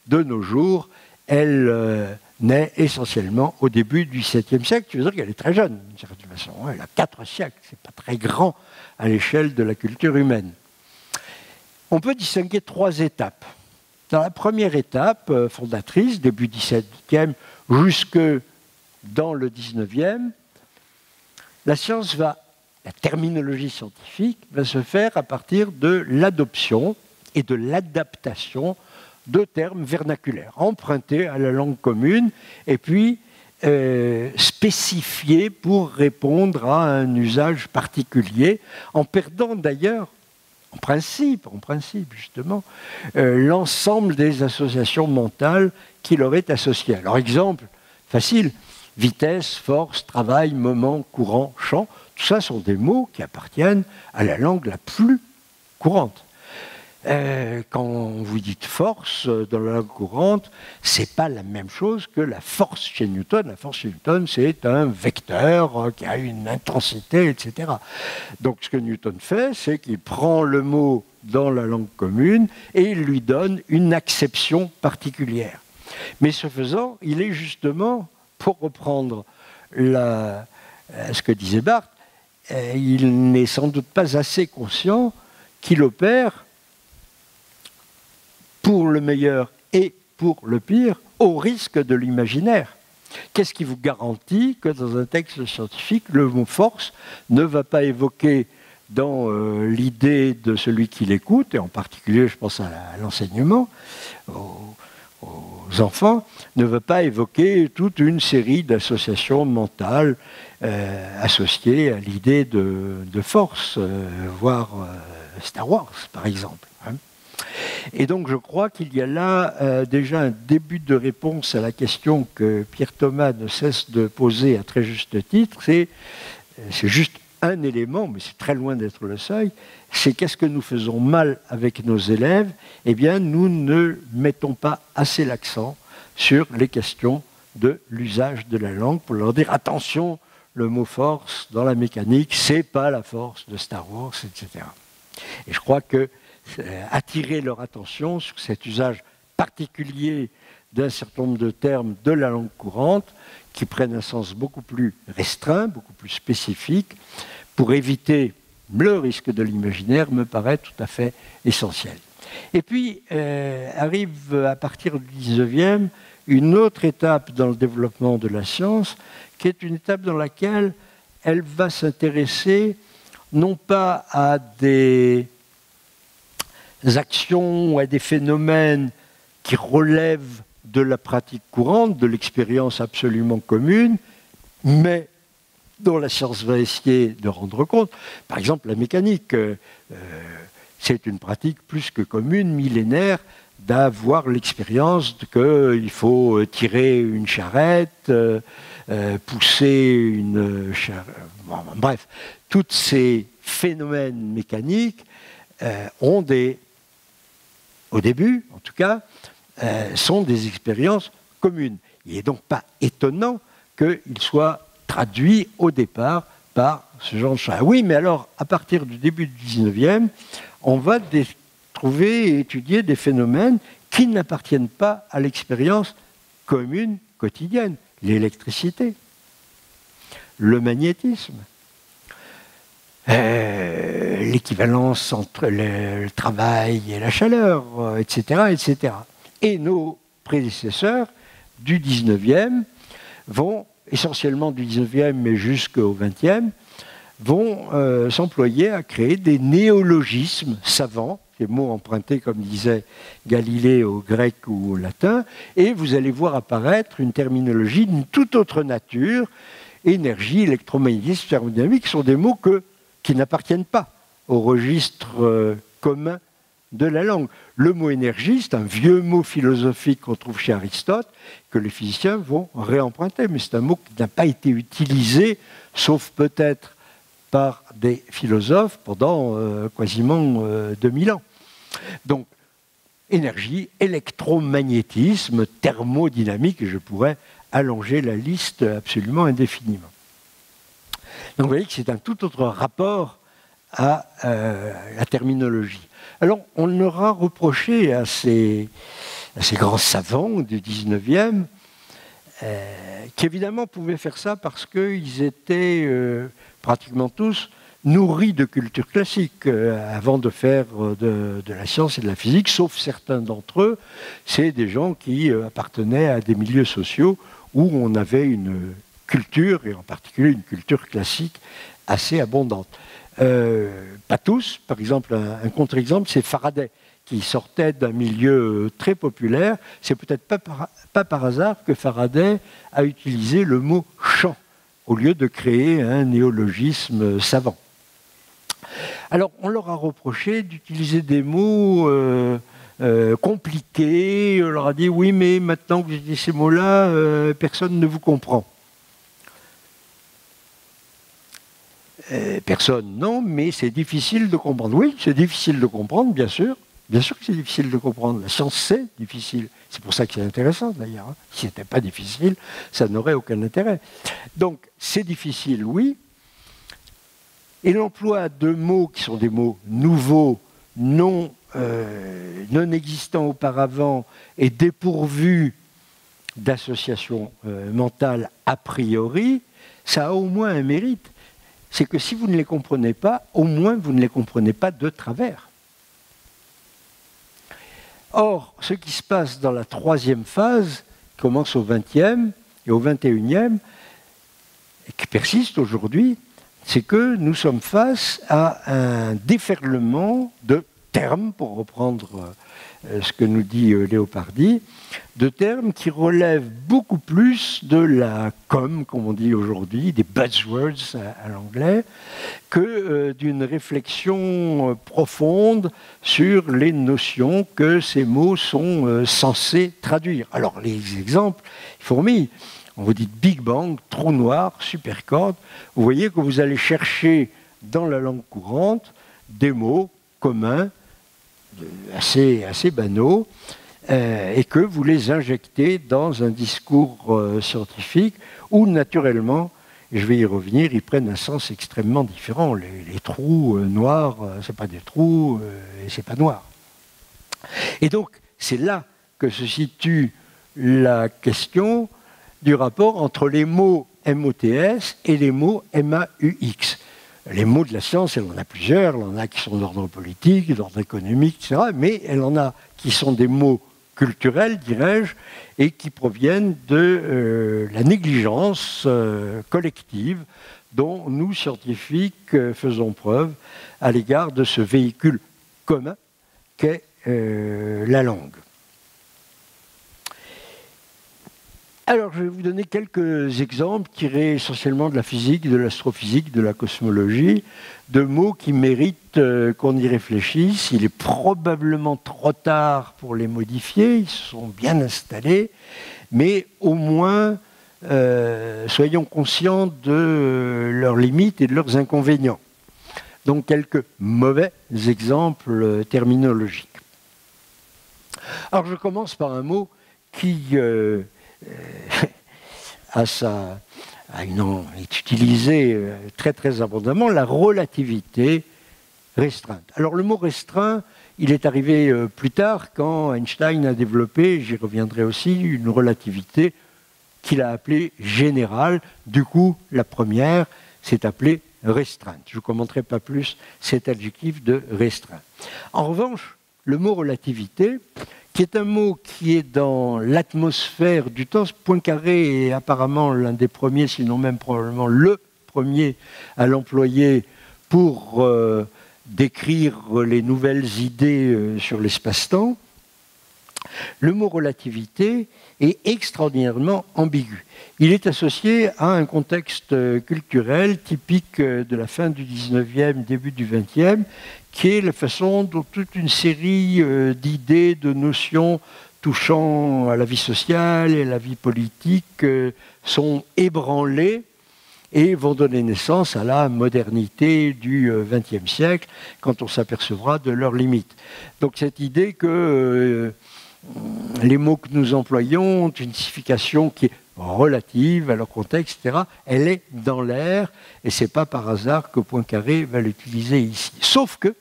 de nos jours, elle naît essentiellement au début du XVIIe siècle. Tu veux dire qu'elle est très jeune, d'une certaine façon. Elle a 4 siècles, c'est pas très grand à l'échelle de la culture humaine. On peut distinguer 3 étapes. Dans la première étape fondatrice, début XVIIe jusque dans le XIXe, la terminologie scientifique va se faire à partir de l'adoption et de l'adaptation de termes vernaculaires, empruntés à la langue commune et puis spécifiés pour répondre à un usage particulier, en perdant d'ailleurs, en principe justement, l'ensemble des associations mentales qui leur est associées. Alors exemple facile, vitesse, force, travail, moment, courant, champ, tout ça sont des mots qui appartiennent à la langue la plus courante. Quand vous dites force dans la langue courante, c'est pas la même chose que la force chez Newton. La force chez Newton, c'est un vecteur qui a une intensité, etc. Donc ce que Newton fait, c'est qu'il prend le mot dans la langue commune et il lui donne une acception particulière. Mais ce faisant, il est justement, pour reprendre ce que disait Barthes, il n'est sans doute pas assez conscient qu'il opère pour le meilleur et pour le pire, au risque de l'imaginaire. Qu'est-ce qui vous garantit que dans un texte scientifique, le mot force ne va pas évoquer dans l'idée de celui qui l'écoute, et en particulier, je pense à l'enseignement, aux enfants, ne va pas évoquer toute une série d'associations mentales associées à l'idée de force, voire Star Wars, par exemple. Et donc je crois qu'il y a là déjà un début de réponse à la question que Pierre Thomas ne cesse de poser à très juste titre. C'est juste un élément, mais c'est très loin d'être le seul, c'est qu'est-ce que nous faisons mal avec nos élèves? Eh bien, nous ne mettons pas assez l'accent sur les questions de l'usage de la langue pour leur dire attention, le mot force dans la mécanique, c'est pas la force de Star Wars, etc. Et je crois que attirer leur attention sur cet usage particulier d'un certain nombre de termes de la langue courante qui prennent un sens beaucoup plus restreint, beaucoup plus spécifique, pour éviter le risque de l'imaginaire me paraît tout à fait essentiel. Et puis arrive à partir du 19e une autre étape dans le développement de la science qui est une étape dans laquelle elle va s'intéresser non pas à des actions ou à des phénomènes qui relèvent de la pratique courante, de l'expérience absolument commune, mais dont la science va essayer de rendre compte. Par exemple, la mécanique, c'est une pratique plus que commune, millénaire, d'avoir l'expérience qu'il faut tirer une charrette, pousser une charrette. Bon, bref, tous ces phénomènes mécaniques ont au début, en tout cas, sont des expériences communes. Il n'est donc pas étonnant qu'il soit traduit au départ par ce genre de choses. Ah oui, mais alors, à partir du début du 19e, on va trouver et étudier des phénomènes qui n'appartiennent pas à l'expérience commune, quotidienne. L'électricité, le magnétisme, l'équivalence entre le travail et la chaleur, etc., etc. Et nos prédécesseurs du 19e vont, essentiellement du 19e, mais jusqu'au 20e, vont s'employer à créer des néologismes savants, des mots empruntés, comme disait Galilée, au grec ou au latin, et vous allez voir apparaître une terminologie d'une toute autre nature. Énergie, électromagnétisme, thermodynamique sont des mots qui n'appartiennent pas au registre commun de la langue. Le mot énergie, c'est un vieux mot philosophique qu'on trouve chez Aristote, que les physiciens vont réemprunter, mais c'est un mot qui n'a pas été utilisé, sauf peut-être par des philosophes pendant quasiment 2000 ans. Donc, énergie, électromagnétisme, thermodynamique, et je pourrais allonger la liste absolument indéfiniment. Donc vous voyez que c'est un tout autre rapport à la terminologie. Alors on leur a reproché à ces grands savants du 19e qui évidemment pouvaient faire ça parce qu'ils étaient pratiquement tous nourris de culture classique avant de faire de la science et de la physique, sauf certains d'entre eux, c'est des gens qui appartenaient à des milieux sociaux où on avait une culture, et en particulier une culture classique, assez abondante. Pas tous, par exemple, un contre-exemple, c'est Faraday, qui sortait d'un milieu très populaire. C'est peut-être pas par hasard que Faraday a utilisé le mot champ, au lieu de créer un néologisme savant. Alors, on leur a reproché d'utiliser des mots compliqués. On leur a dit, oui, mais maintenant que vous utilisez ces mots-là, personne ne vous comprend. Personne, non, mais c'est difficile de comprendre. Oui, c'est difficile de comprendre, bien sûr. Bien sûr que c'est difficile de comprendre. La science, c'est difficile. C'est pour ça que c'est intéressant, d'ailleurs. Si ce n'était pas difficile, ça n'aurait aucun intérêt. Donc, c'est difficile, oui. Et l'emploi de mots qui sont des mots nouveaux, non existants auparavant et dépourvus d'associations mentales a priori, ça a au moins un mérite. C'est que si vous ne les comprenez pas, au moins vous ne les comprenez pas de travers. Or, ce qui se passe dans la troisième phase, qui commence au XXe et au XXIe, et qui persiste aujourd'hui, c'est que nous sommes face à un déferlement de termes, pour reprendre ce que nous dit Léopardi, de termes qui relèvent beaucoup plus de la com, comme on dit aujourd'hui, des buzzwords à l'anglais, que d'une réflexion profonde sur les notions que ces mots sont censés traduire. Alors, les exemples fourmillent. On vous dit Big Bang, trou noir, supercorde. Vous voyez que vous allez chercher dans la langue courante des mots communs, assez banaux, et que vous les injectez dans un discours scientifique où, naturellement, et je vais y revenir, ils prennent un sens extrêmement différent. Les trous noirs, c'est pas des trous, et c'est pas noir. Et donc, c'est là que se situe la question du rapport entre les mots MOTS et les mots MAUX. Les mots de la science, elle en a plusieurs, elle en a qui sont d'ordre politique, d'ordre économique, etc., mais elle en a qui sont des mots culturels, dirais-je, et qui proviennent de la négligence collective dont nous, scientifiques, faisons preuve à l'égard de ce véhicule commun qu'est la langue. Alors, je vais vous donner quelques exemples tirés essentiellement de la physique, de l'astrophysique, de la cosmologie, de mots qui méritent qu'on y réfléchisse. Il est probablement trop tard pour les modifier, ils se sont bien installés, mais au moins, soyons conscients de leurs limites et de leurs inconvénients. Donc, quelques mauvais exemples terminologiques. Alors, je commence par un mot qui est utilisé très très abondamment, la relativité restreinte. Alors le mot restreint, il est arrivé plus tard quand Einstein a développé, j'y reviendrai aussi, une relativité qu'il a appelée générale. Du coup, la première s'est appelée restreinte. Je ne commenterai pas plus cet adjectif de restreint. En revanche, le mot relativité, qui est un mot qui est dans l'atmosphère du temps, Poincaré est apparemment l'un des premiers, sinon même probablement le premier à l'employer pour décrire les nouvelles idées sur l'espace-temps. Le mot relativité est extraordinairement ambigu. Il est associé à un contexte culturel typique de la fin du 19e, début du 20e, qui est la façon dont toute une série d'idées, de notions touchant à la vie sociale et à la vie politique sont ébranlées et vont donner naissance à la modernité du XXe siècle, quand on s'apercevra de leurs limites. Donc cette idée que les mots que nous employons ont une signification qui est relative à leur contexte, etc., elle est dans l'air, et ce n'est pas par hasard que Poincaré va l'utiliser ici. Sauf que,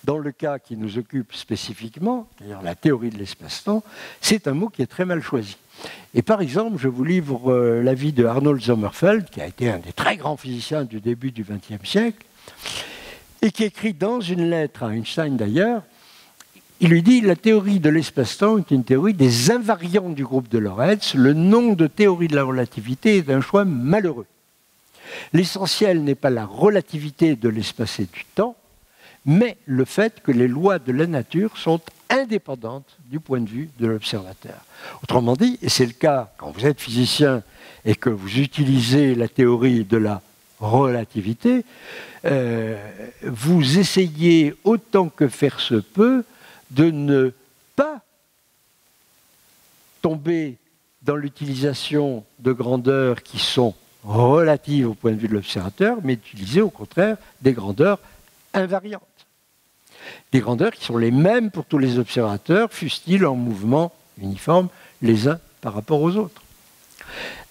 dans le cas qui nous occupe spécifiquement, c'est-à-dire la théorie de l'espace-temps, c'est un mot qui est très mal choisi. Et par exemple, je vous livre l'avis de Arnold Sommerfeld, qui a été un des très grands physiciens du début du XXe siècle, et qui écrit dans une lettre à Einstein d'ailleurs, il lui dit « La théorie de l'espace-temps est une théorie des invariants du groupe de Lorentz. Le nom de théorie de la relativité est un choix malheureux. L'essentiel n'est pas la relativité de l'espace et du temps, mais le fait que les lois de la nature sont indépendantes du point de vue de l'observateur. » Autrement dit, et c'est le cas quand vous êtes physicien et que vous utilisez la théorie de la relativité, vous essayez autant que faire se peut de ne pas tomber dans l'utilisation de grandeurs qui sont relatives au point de vue de l'observateur, mais d'utiliser au contraire des grandeurs invariantes. Des grandeurs qui sont les mêmes pour tous les observateurs, fussent-ils en mouvement uniforme les uns par rapport aux autres.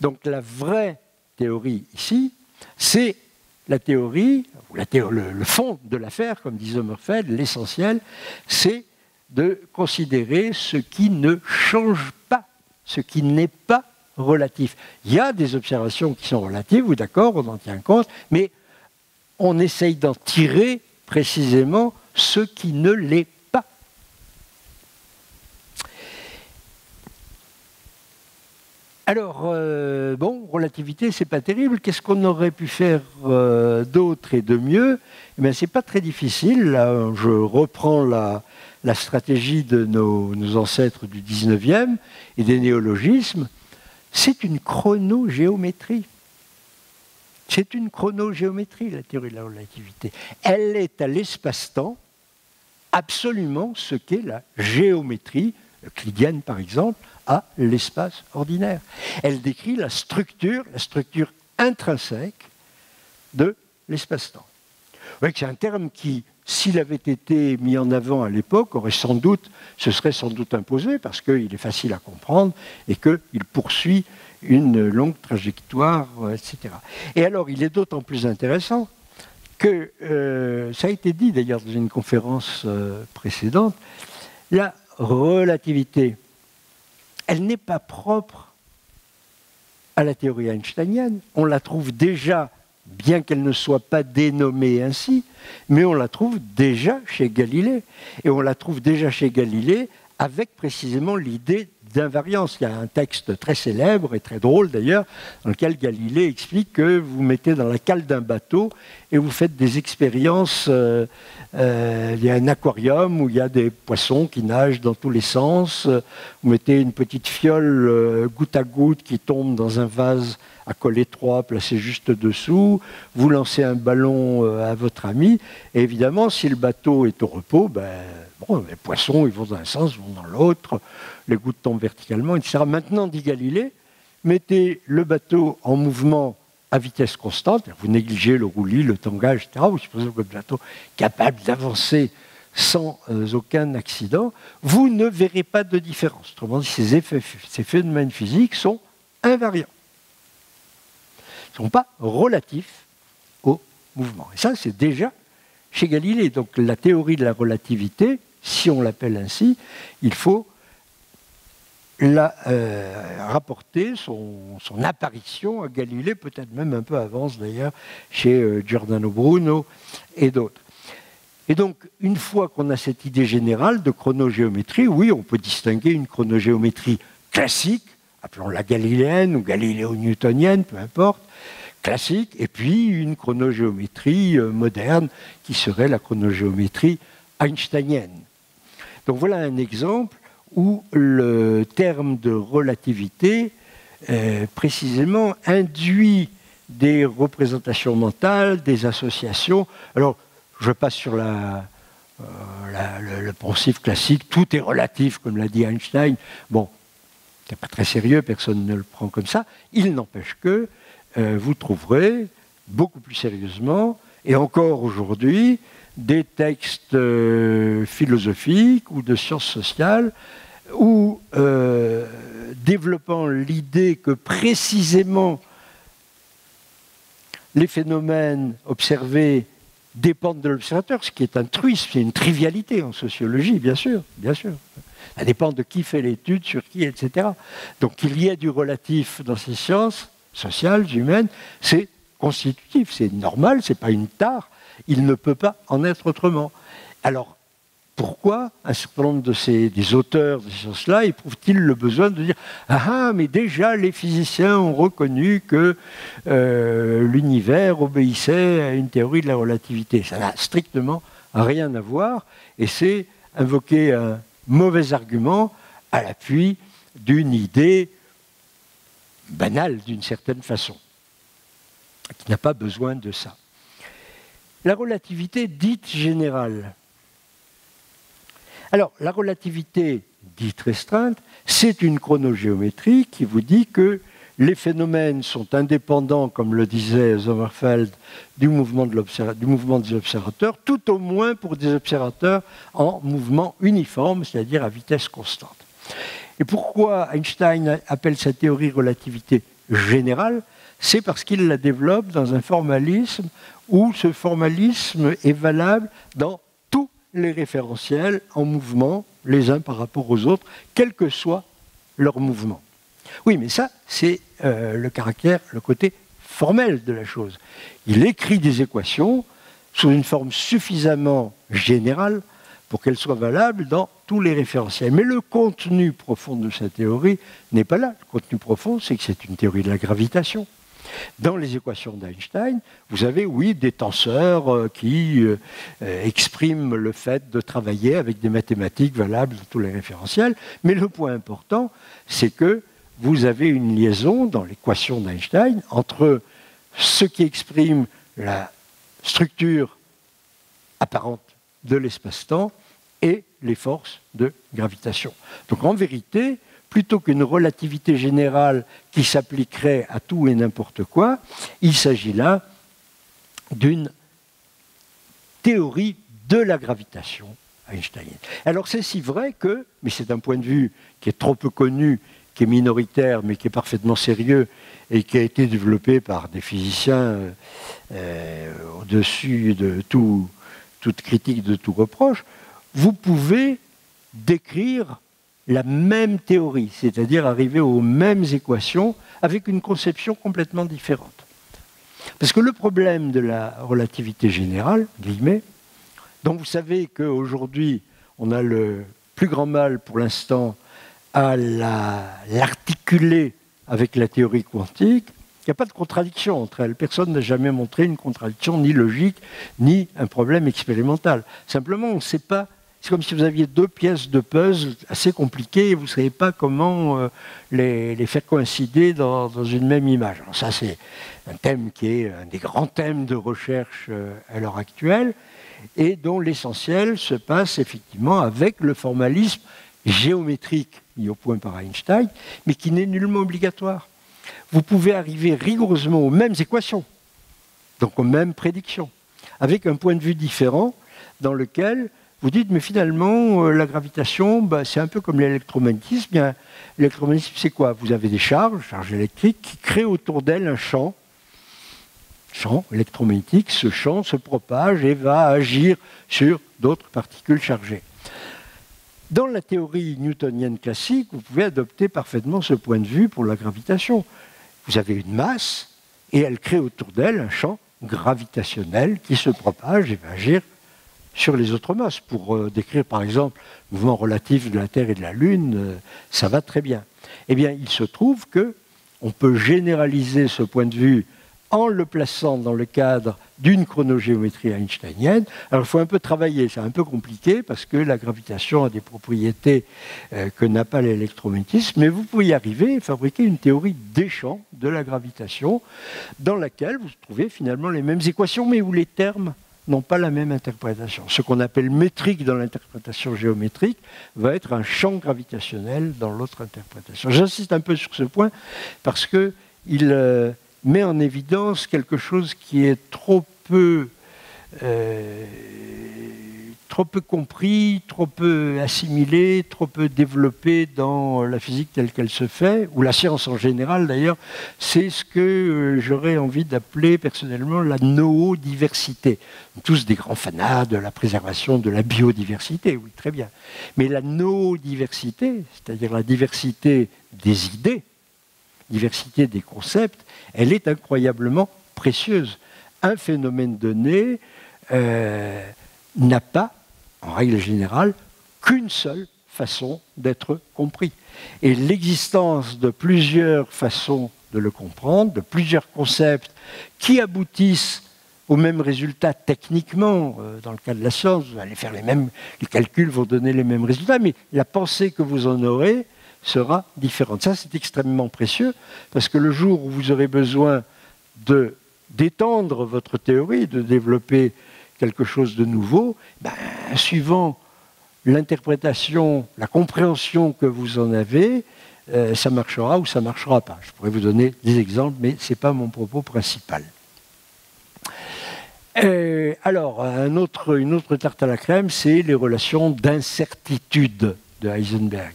Donc la vraie théorie ici, c'est la théorie, le fond de l'affaire, comme dit Sommerfeld, l'essentiel, c'est de considérer ce qui ne change pas, ce qui n'est pas relatif. Il y a des observations qui sont relatives, ou d'accord, on en tient compte, mais on essaye d'en tirer précisément ce qui ne l'est pas. Alors, bon, relativité, c'est pas terrible. Qu'est-ce qu'on aurait pu faire d'autre et de mieux? Eh bien, c'est pas très difficile. Là, je reprends la stratégie de nos ancêtres du 19e et des néologismes. C'est une chronogéométrie. C'est une chronogéométrie, la théorie de la relativité. Elle est à l'espace-temps absolument ce qu'est la géométrie euclidienne, par exemple, à l'espace ordinaire. Elle décrit la structure intrinsèque de l'espace-temps. Vous voyez que c'est un terme qui, s'il avait été mis en avant à l'époque, se serait sans doute imposé, parce qu'il est facile à comprendre et qu'il poursuit une longue trajectoire, etc. Et alors, il est d'autant plus intéressant que, ça a été dit d'ailleurs dans une conférence précédente, la relativité, elle n'est pas propre à la théorie einsteinienne. On la trouve déjà, bien qu'elle ne soit pas dénommée ainsi, mais on la trouve déjà chez Galilée. Et on la trouve déjà chez Galilée avec précisément l'idée d'invariance. Il y a un texte très célèbre et très drôle d'ailleurs, dans lequel Galilée explique que vous mettez dans la cale d'un bateau et vous faites des expériences. Il y a un aquarium où il y a des poissons qui nagent dans tous les sens. Vous mettez une petite fiole goutte à goutte qui tombe dans un vase à col étroit placé juste dessous. Vous lancez un ballon à votre ami. Et évidemment, si le bateau est au repos, les poissons ils vont dans un sens, vont dans l'autre. Les gouttes tombent verticalement, etc. Maintenant, dit Galilée, mettez le bateau en mouvement à vitesse constante, vous négligez le roulis, le tangage, etc. Vous supposez que votre bateau est capable d'avancer sans aucun accident, vous ne verrez pas de différence. Autrement dit, ces phénomènes physiques sont invariants. Ils ne sont pas relatifs au mouvement. Et ça, c'est déjà chez Galilée. Donc la théorie de la relativité, si on l'appelle ainsi, il faut la rapporter son apparition à Galilée, peut-être même un peu avant d'ailleurs, chez Giordano Bruno et d'autres. Et donc, une fois qu'on a cette idée générale de chronogéométrie, oui, on peut distinguer une chronogéométrie classique, appelons-la galiléenne ou galiléo-newtonienne, peu importe, classique, et puis une chronogéométrie moderne qui serait la chronogéométrie einsteinienne. Donc voilà un exemple où le terme de relativité précisément induit des représentations mentales, des associations. Alors, je passe sur le pensif classique, tout est relatif, comme l'a dit Einstein. Bon, c'est pas très sérieux, personne ne le prend comme ça. Il n'empêche que vous trouverez beaucoup plus sérieusement, et encore aujourd'hui, des textes philosophiques ou de sciences sociales où, développant l'idée que précisément les phénomènes observés dépendent de l'observateur, ce qui est un truisme, c'est une trivialité en sociologie, bien sûr, bien sûr. Ça dépend de qui fait l'étude, sur qui, etc. Donc qu'il y ait du relatif dans ces sciences sociales, humaines, c'est constitutif, c'est normal, c'est pas une tare, il ne peut pas en être autrement. Alors, pourquoi un certain nombre des auteurs de ces sciences-là éprouvent-ils le besoin de dire « Ah, mais déjà les physiciens ont reconnu que l'univers obéissait à une théorie de la relativité ». Ça n'a strictement rien à voir, et c'est invoquer un mauvais argument à l'appui d'une idée banale d'une certaine façon, qui n'a pas besoin de ça. La relativité dite générale. Alors, la relativité dite restreinte, c'est une chronogéométrie qui vous dit que les phénomènes sont indépendants, comme le disait Sommerfeld, du mouvement des observateurs, tout au moins pour des observateurs en mouvement uniforme, c'est-à-dire à vitesse constante. Et pourquoi Einstein appelle sa théorie relativité générale? C'est parce qu'il la développe dans un formalisme où ce formalisme est valable dans tous les référentiels en mouvement, les uns par rapport aux autres, quel que soit leur mouvement. Oui, mais ça, c'est le côté formel de la chose. Il écrit des équations sous une forme suffisamment générale pour qu'elles soient valables dans tous les référentiels. Mais le contenu profond de sa théorie n'est pas là. Le contenu profond, c'est que c'est une théorie de la gravitation. Dans les équations d'Einstein, vous avez, oui, des tenseurs qui expriment le fait de travailler avec des mathématiques valables dans tous les référentiels, mais le point important, c'est que vous avez une liaison dans l'équation d'Einstein entre ce qui exprime la structure apparente de l'espace-temps et les forces de gravitation. Donc en vérité, plutôt qu'une relativité générale qui s'appliquerait à tout et n'importe quoi, il s'agit là d'une théorie de la gravitation einsteinienne. Alors c'est si vrai que, mais c'est un point de vue qui est trop peu connu, qui est minoritaire, mais qui est parfaitement sérieux et qui a été développé par des physiciens au-dessus de toute critique, de tout reproche, vous pouvez décrire la même théorie, c'est-à-dire arriver aux mêmes équations avec une conception complètement différente. Parce que le problème de la relativité générale, guillemets, dont vous savez qu'aujourd'hui, on a le plus grand mal pour l'instant à l'articuler avec la théorie quantique, il n'y a pas de contradiction entre elles. Personne n'a jamais montré une contradiction ni logique, ni un problème expérimental. Simplement, on ne sait pas. C'est comme si vous aviez deux pièces de puzzle assez compliquées et vous ne savez pas comment les faire coïncider dans une même image. Alors ça, c'est un thème qui est un des grands thèmes de recherche à l'heure actuelle et dont l'essentiel se passe effectivement avec le formalisme géométrique mis au point par Einstein, mais qui n'est nullement obligatoire. Vous pouvez arriver rigoureusement aux mêmes équations, donc aux mêmes prédictions, avec un point de vue différent dans lequel vous dites, mais finalement, la gravitation, c'est un peu comme l'électromagnétisme. Bien, l'électromagnétisme, c'est quoi? Vous avez des charges électriques, qui créent autour d'elles un champ électromagnétique. Ce champ se propage et va agir sur d'autres particules chargées. Dans la théorie newtonienne classique, vous pouvez adopter parfaitement ce point de vue pour la gravitation. Vous avez une masse, et elle crée autour d'elle un champ gravitationnel qui se propage et va agir sur les autres masses. Pour décrire par exemple le mouvement relatif de la Terre et de la Lune, ça va très bien. Eh bien, il se trouve qu'on peut généraliser ce point de vue en le plaçant dans le cadre d'une chronogéométrie einsteinienne. Alors il faut un peu travailler, c'est un peu compliqué parce que la gravitation a des propriétés que n'a pas l'électromagnétisme, mais vous pouvez y arriver et fabriquer une théorie des champs de la gravitation dans laquelle vous trouvez finalement les mêmes équations, mais où les termes n'ont pas la même interprétation. Ce qu'on appelle métrique dans l'interprétation géométrique va être un champ gravitationnel dans l'autre interprétation. J'insiste un peu sur ce point parce qu'il met en évidence quelque chose qui est trop peu compris, trop peu assimilé, trop peu développé dans la physique telle qu'elle se fait, ou la science en général d'ailleurs. C'est ce que j'aurais envie d'appeler personnellement la noodiversité. Tous des grands fanats de la préservation de la biodiversité, oui, très bien. Mais la noodiversité, c'est-à-dire la diversité des idées, diversité des concepts, elle est incroyablement précieuse. Un phénomène donné n'a pas, en règle générale, qu'une seule façon d'être compris. Et l'existence de plusieurs façons de le comprendre, de plusieurs concepts qui aboutissent au même résultat techniquement, dans le cas de la science, vous allez faire les calculs vont donner les mêmes résultats, mais la pensée que vous en aurez sera différente. Ça, c'est extrêmement précieux, parce que le jour où vous aurez besoin d'étendre votre théorie, de développer quelque chose de nouveau, suivant l'interprétation, la compréhension que vous en avez, ça marchera ou ça ne marchera pas. Je pourrais vous donner des exemples, mais ce n'est pas mon propos principal. Alors, une autre tarte à la crème, c'est les relations d'incertitude de Heisenberg.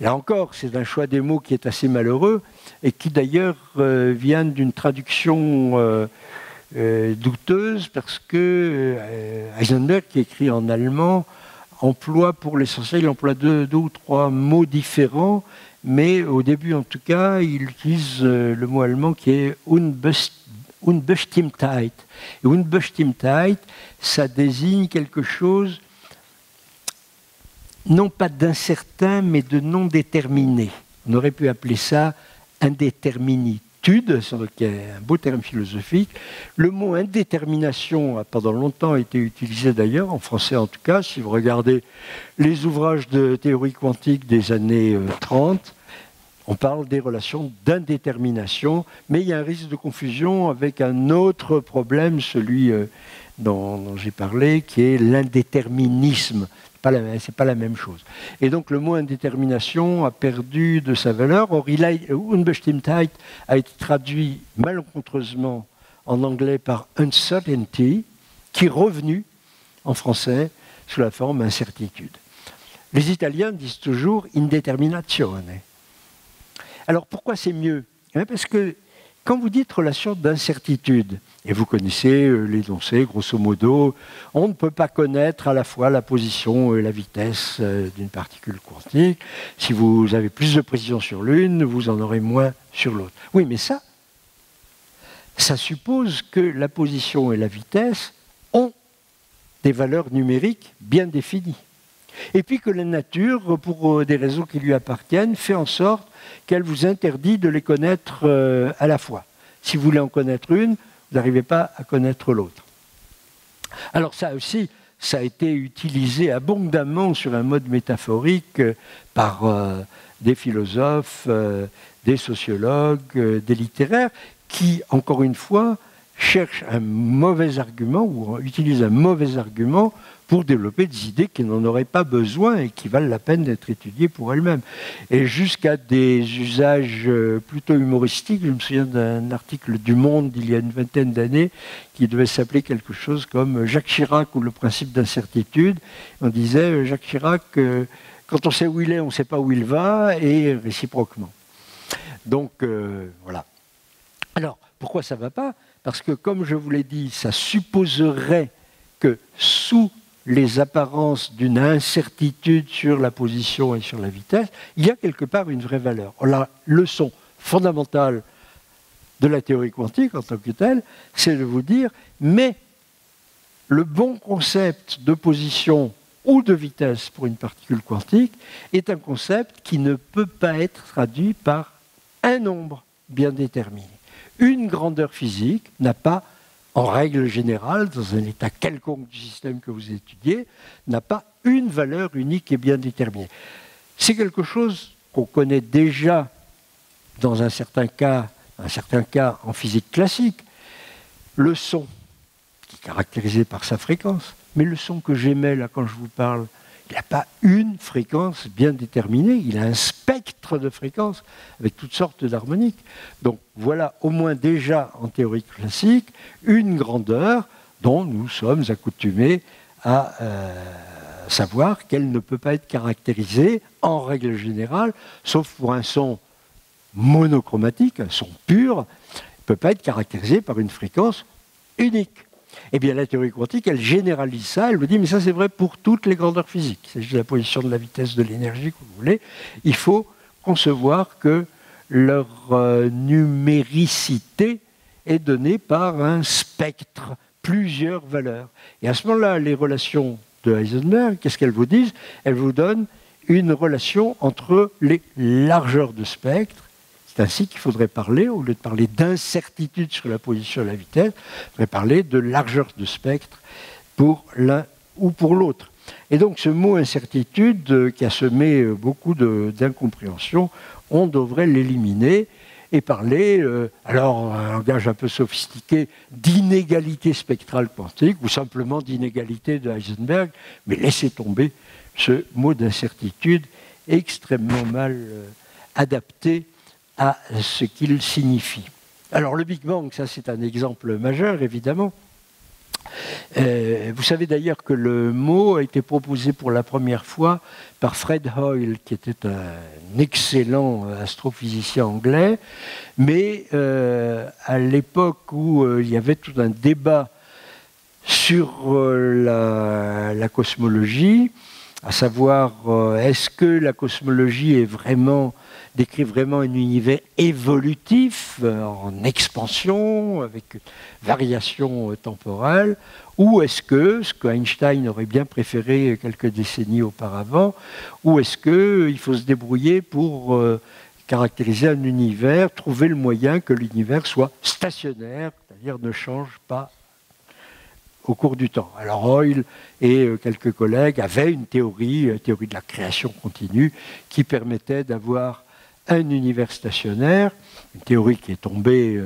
Là encore, c'est un choix des mots qui est assez malheureux et qui d'ailleurs vient d'une traduction douteuse parce que Heisenberg, qui écrit en allemand, emploie pour l'essentiel, il emploie deux ou trois mots différents, mais au début en tout cas, il utilise le mot allemand qui est Unbestimmtheit. Et Unbestimmtheit, ça désigne quelque chose non pas d'incertain, mais de non déterminé. On aurait pu appeler ça indéterminitude, qui est un beau terme philosophique. Le mot indétermination a pendant longtemps été utilisé d'ailleurs, en français en tout cas. Si vous regardez les ouvrages de théorie quantique des années 30, on parle des relations d'indétermination, mais il y a un risque de confusion avec un autre problème, celui dont j'ai parlé, qui est l'indéterminisme. C'est pas la même chose. Et donc le mot indétermination a perdu de sa valeur. Or, Unbestimmtheit a été traduit malencontreusement en anglais par uncertainty, qui est revenu en français sous la forme incertitude. Les Italiens disent toujours indeterminazione. Alors pourquoi c'est mieux? Parce que quand vous dites relation d'incertitude, et vous connaissez l'énoncé, grosso modo, on ne peut pas connaître à la fois la position et la vitesse d'une particule quantique. Si vous avez plus de précision sur l'une, vous en aurez moins sur l'autre. Oui, mais ça suppose que la position et la vitesse ont des valeurs numériques bien définies. Et puis que la nature, pour des raisons qui lui appartiennent, fait en sorte qu'elle vous interdit de les connaître à la fois. Si vous voulez en connaître une, vous n'arrivez pas à connaître l'autre. Alors ça aussi, ça a été utilisé abondamment sur un mode métaphorique par des philosophes, des sociologues, des littéraires, qui, encore une fois, cherchent un mauvais argument ou utilisent un mauvais argument pour développer des idées qui n'en auraient pas besoin et qui valent la peine d'être étudiées pour elles-mêmes. Et jusqu'à des usages plutôt humoristiques. Je me souviens d'un article du Monde d'il y a une vingtaine d'années qui devait s'appeler quelque chose comme Jacques Chirac ou le principe d'incertitude. On disait Jacques Chirac, quand on sait où il est, on ne sait pas où il va, et réciproquement. Donc voilà. Alors, pourquoi ça ne va pas? Parce que, comme je vous l'ai dit, ça supposerait que sous les apparences d'une incertitude sur la position et sur la vitesse, il y a quelque part une vraie valeur. La leçon fondamentale de la théorie quantique en tant que telle, c'est de vous dire, mais le bon concept de position ou de vitesse pour une particule quantique est un concept qui ne peut pas être traduit par un nombre bien déterminé. Une grandeur physique n'a pas, en règle générale, dans un état quelconque du système que vous étudiez, n'a pas une valeur unique et bien déterminée. C'est quelque chose qu'on connaît déjà dans un certain cas en physique classique. Le son, qui est caractérisé par sa fréquence, mais le son que j'émets là quand je vous parle, il n'a pas une fréquence bien déterminée, il a un spectre de fréquences avec toutes sortes d'harmoniques. Donc voilà au moins déjà en théorie classique une grandeur dont nous sommes accoutumés à savoir qu'elle ne peut pas être caractérisée en règle générale, sauf pour un son monochromatique, un son pur, ne peut pas être caractérisé par une fréquence unique. Eh bien, la théorie quantique, elle généralise ça, elle vous dit, mais ça c'est vrai pour toutes les grandeurs physiques. Il s'agit de la position de la vitesse de l'énergie que vous voulez. Il faut concevoir que leur numéricité est donnée par un spectre, plusieurs valeurs. Et à ce moment-là, les relations de Heisenberg, qu'est-ce qu'elles vous disent? Elles vous donnent une relation entre les largeurs de spectre. C'est ainsi qu'il faudrait parler, au lieu de parler d'incertitude sur la position et la vitesse, il faudrait parler de largeur de spectre pour l'un ou pour l'autre. Et donc ce mot incertitude, qui a semé beaucoup d'incompréhension, on devrait l'éliminer et parler, alors un langage un peu sophistiqué, d'inégalité spectrale quantique, ou simplement d'inégalité de Heisenberg, mais laissez tomber ce mot d'incertitude extrêmement mal adapté à ce qu'il signifie. Alors le Big Bang, ça c'est un exemple majeur évidemment. Vous savez d'ailleurs que le mot a été proposé pour la première fois par Fred Hoyle, qui était un excellent astrophysicien anglais, mais à l'époque où il y avait tout un débat sur la cosmologie, à savoir est-ce que la cosmologie décrit vraiment un univers évolutif, en expansion, avec variation temporelle, ou est-ce que, ce qu'Einstein aurait bien préféré quelques décennies auparavant, ou est-ce qu'il faut se débrouiller pour caractériser un univers, trouver le moyen que l'univers soit stationnaire, c'est-à-dire ne change pas au cours du temps. Alors Hoyle et quelques collègues avaient une théorie de la création continue, qui permettait d'avoir un univers stationnaire, une théorie qui est tombée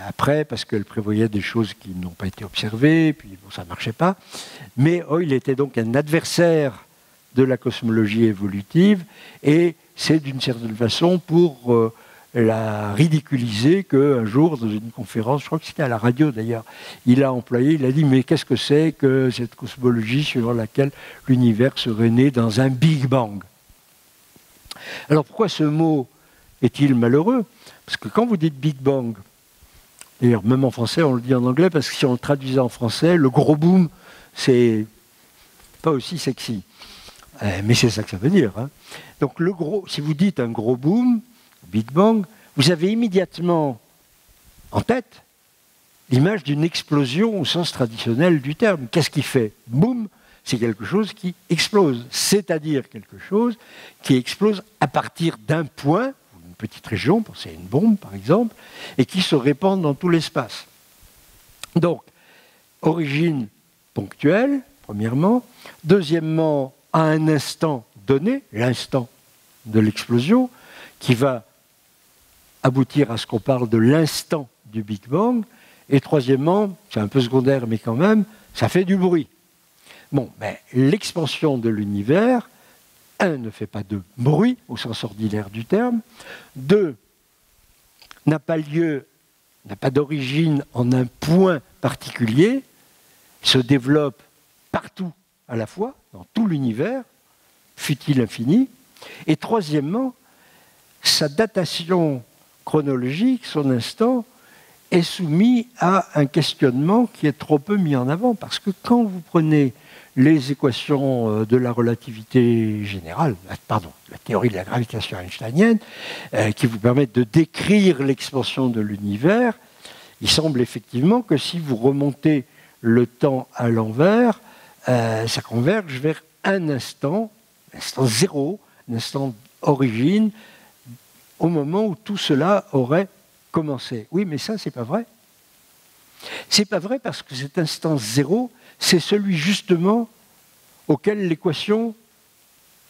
après parce qu'elle prévoyait des choses qui n'ont pas été observées, puis bon, ça ne marchait pas. Mais Hoyle était donc un adversaire de la cosmologie évolutive, et c'est d'une certaine façon pour la ridiculiser qu'un jour, dans une conférence, je crois que c'était à la radio d'ailleurs, il a dit mais qu'est-ce que c'est que cette cosmologie suivant laquelle l'univers serait né dans un Big Bang? Alors pourquoi ce mot est-il malheureux? Parce que quand vous dites Big Bang, d'ailleurs même en français on le dit en anglais, parce que si on le traduisait en français, le gros boom, c'est pas aussi sexy. Mais c'est ça que ça veut dire. Hein. Donc si vous dites un gros boom, Big Bang, vous avez immédiatement en tête l'image d'une explosion au sens traditionnel du terme. Qu'est-ce qui fait boum? C'est quelque chose qui explose, c'est-à-dire quelque chose qui explose à partir d'un point, une petite région, pensez à une bombe par exemple, et qui se répand dans tout l'espace. Donc, origine ponctuelle, premièrement. Deuxièmement, à un instant donné, l'instant de l'explosion, qui va aboutir à ce qu'on parle de l'instant du Big Bang. Et troisièmement, c'est un peu secondaire, mais quand même, ça fait du bruit. Bon, ben, l'expansion de l'univers, 1, ne fait pas de bruit au sens ordinaire du terme, 2, n'a pas lieu, n'a pas d'origine en un point particulier, se développe partout à la fois, dans tout l'univers, fut-il infini, et troisièmement, sa datation chronologique, son instant, est soumis à un questionnement qui est trop peu mis en avant, parce que quand vous prenez les équations de la relativité générale, pardon, la théorie de la gravitation einsteinienne, qui vous permettent de décrire l'expansion de l'univers, il semble effectivement que si vous remontez le temps à l'envers, ça converge vers un instant zéro, un instant origine, au moment où tout cela aurait commencé. Oui, mais ça, c'est pas vrai. C'est pas vrai parce que cet instant zéro, c'est celui justement auquel l'équation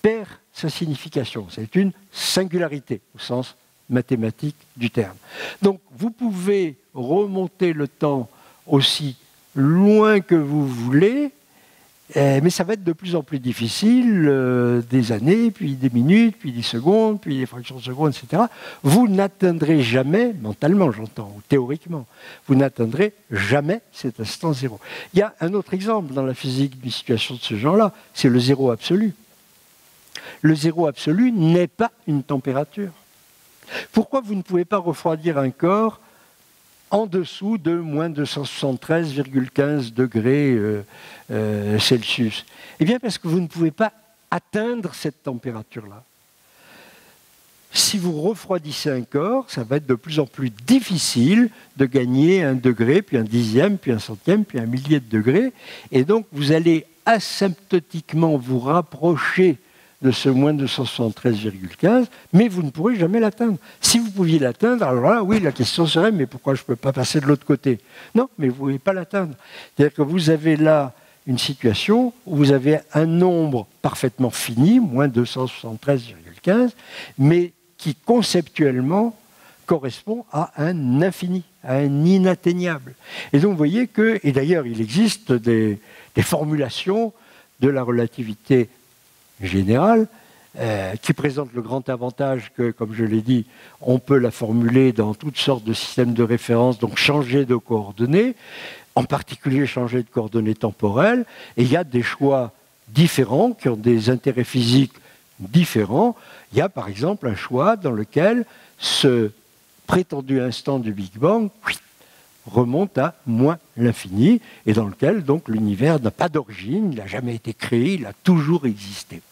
perd sa signification. C'est une singularité au sens mathématique du terme. Donc, vous pouvez remonter le temps aussi loin que vous voulez, mais ça va être de plus en plus difficile, des années, puis des minutes, puis des secondes, puis des fractions de secondes, etc. Vous n'atteindrez jamais, mentalement j'entends, ou théoriquement, vous n'atteindrez jamais cet instant zéro. Il y a un autre exemple dans la physique d'une situation de ce genre-là, c'est le zéro absolu. Le zéro absolu n'est pas une température. Pourquoi vous ne pouvez pas refroidir un corps en dessous de moins 273,15 degrés Celsius? Eh bien parce que vous ne pouvez pas atteindre cette température-là. Si vous refroidissez un corps, ça va être de plus en plus difficile de gagner 1 degré, puis 1/10, puis 1/100, puis 1 millier de degré. Et donc vous allez asymptotiquement vous rapprocher de ce moins 273,15, mais vous ne pourrez jamais l'atteindre. Si vous pouviez l'atteindre, alors là, oui, la question serait, mais pourquoi je ne peux pas passer de l'autre côté? Non, mais vous ne pouvez pas l'atteindre. C'est-à-dire que vous avez là une situation où vous avez un nombre parfaitement fini, moins 273,15, mais qui conceptuellement correspond à un infini, à un inatteignable. Et donc vous voyez que, et d'ailleurs il existe des formulations de la relativité générale, qui présente le grand avantage que, comme je l'ai dit, on peut la formuler dans toutes sortes de systèmes de référence, donc changer de coordonnées, en particulier changer de coordonnées temporelles, et il y a des choix différents qui ont des intérêts physiques différents. Il y a par exemple un choix dans lequel ce prétendu instant du Big Bang remonte à moins l'infini, et dans lequel donc l'univers n'a pas d'origine, il n'a jamais été créé, il a toujours existé.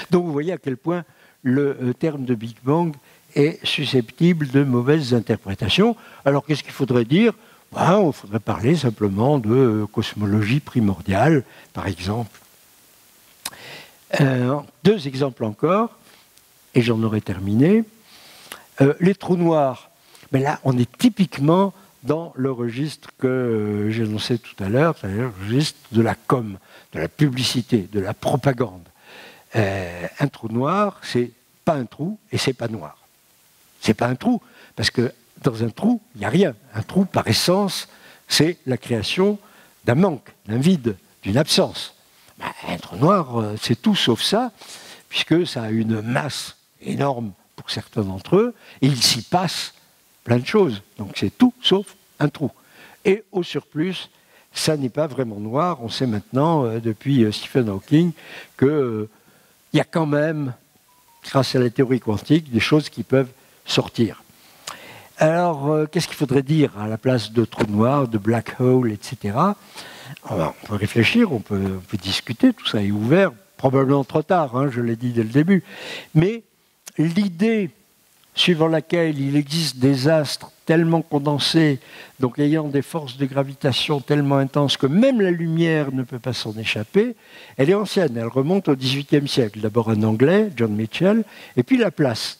Donc vous voyez à quel point le terme de Big Bang est susceptible de mauvaises interprétations. Alors qu'est-ce qu'il faudrait dire? Il faudrait parler simplement de cosmologie primordiale, par exemple. 2 exemples encore, et j'en aurai terminé. Les trous noirs, mais là on est typiquement dans le registre que j'annonçais tout à l'heure, c'est-à-dire le registre de la com, de la publicité, de la propagande. Un trou noir, c'est pas un trou et c'est pas noir. C'est pas un trou, parce que dans un trou, il n'y a rien. Un trou, par essence, c'est la création d'un manque, d'un vide, d'une absence. Un trou noir, c'est tout sauf ça, puisque ça a une masse énorme pour certains d'entre eux, et il s'y passe plein de choses. Donc c'est tout sauf un trou. Et au surplus, ça n'est pas vraiment noir. On sait maintenant, depuis Stephen Hawking, qu'il y a quand même, grâce à la théorie quantique, des choses qui peuvent sortir. Alors, qu'est-ce qu'il faudrait dire à la place de trou noir, de black hole, etc. On peut réfléchir, on peut discuter, tout ça est ouvert, probablement trop tard, hein, je l'ai dit dès le début. Mais l'idée suivant laquelle il existe des astres tellement condensés, donc ayant des forces de gravitation tellement intenses que même la lumière ne peut pas s'en échapper, elle est ancienne, elle remonte au XVIIIe siècle. D'abord un Anglais, John Michell, et puis Laplace.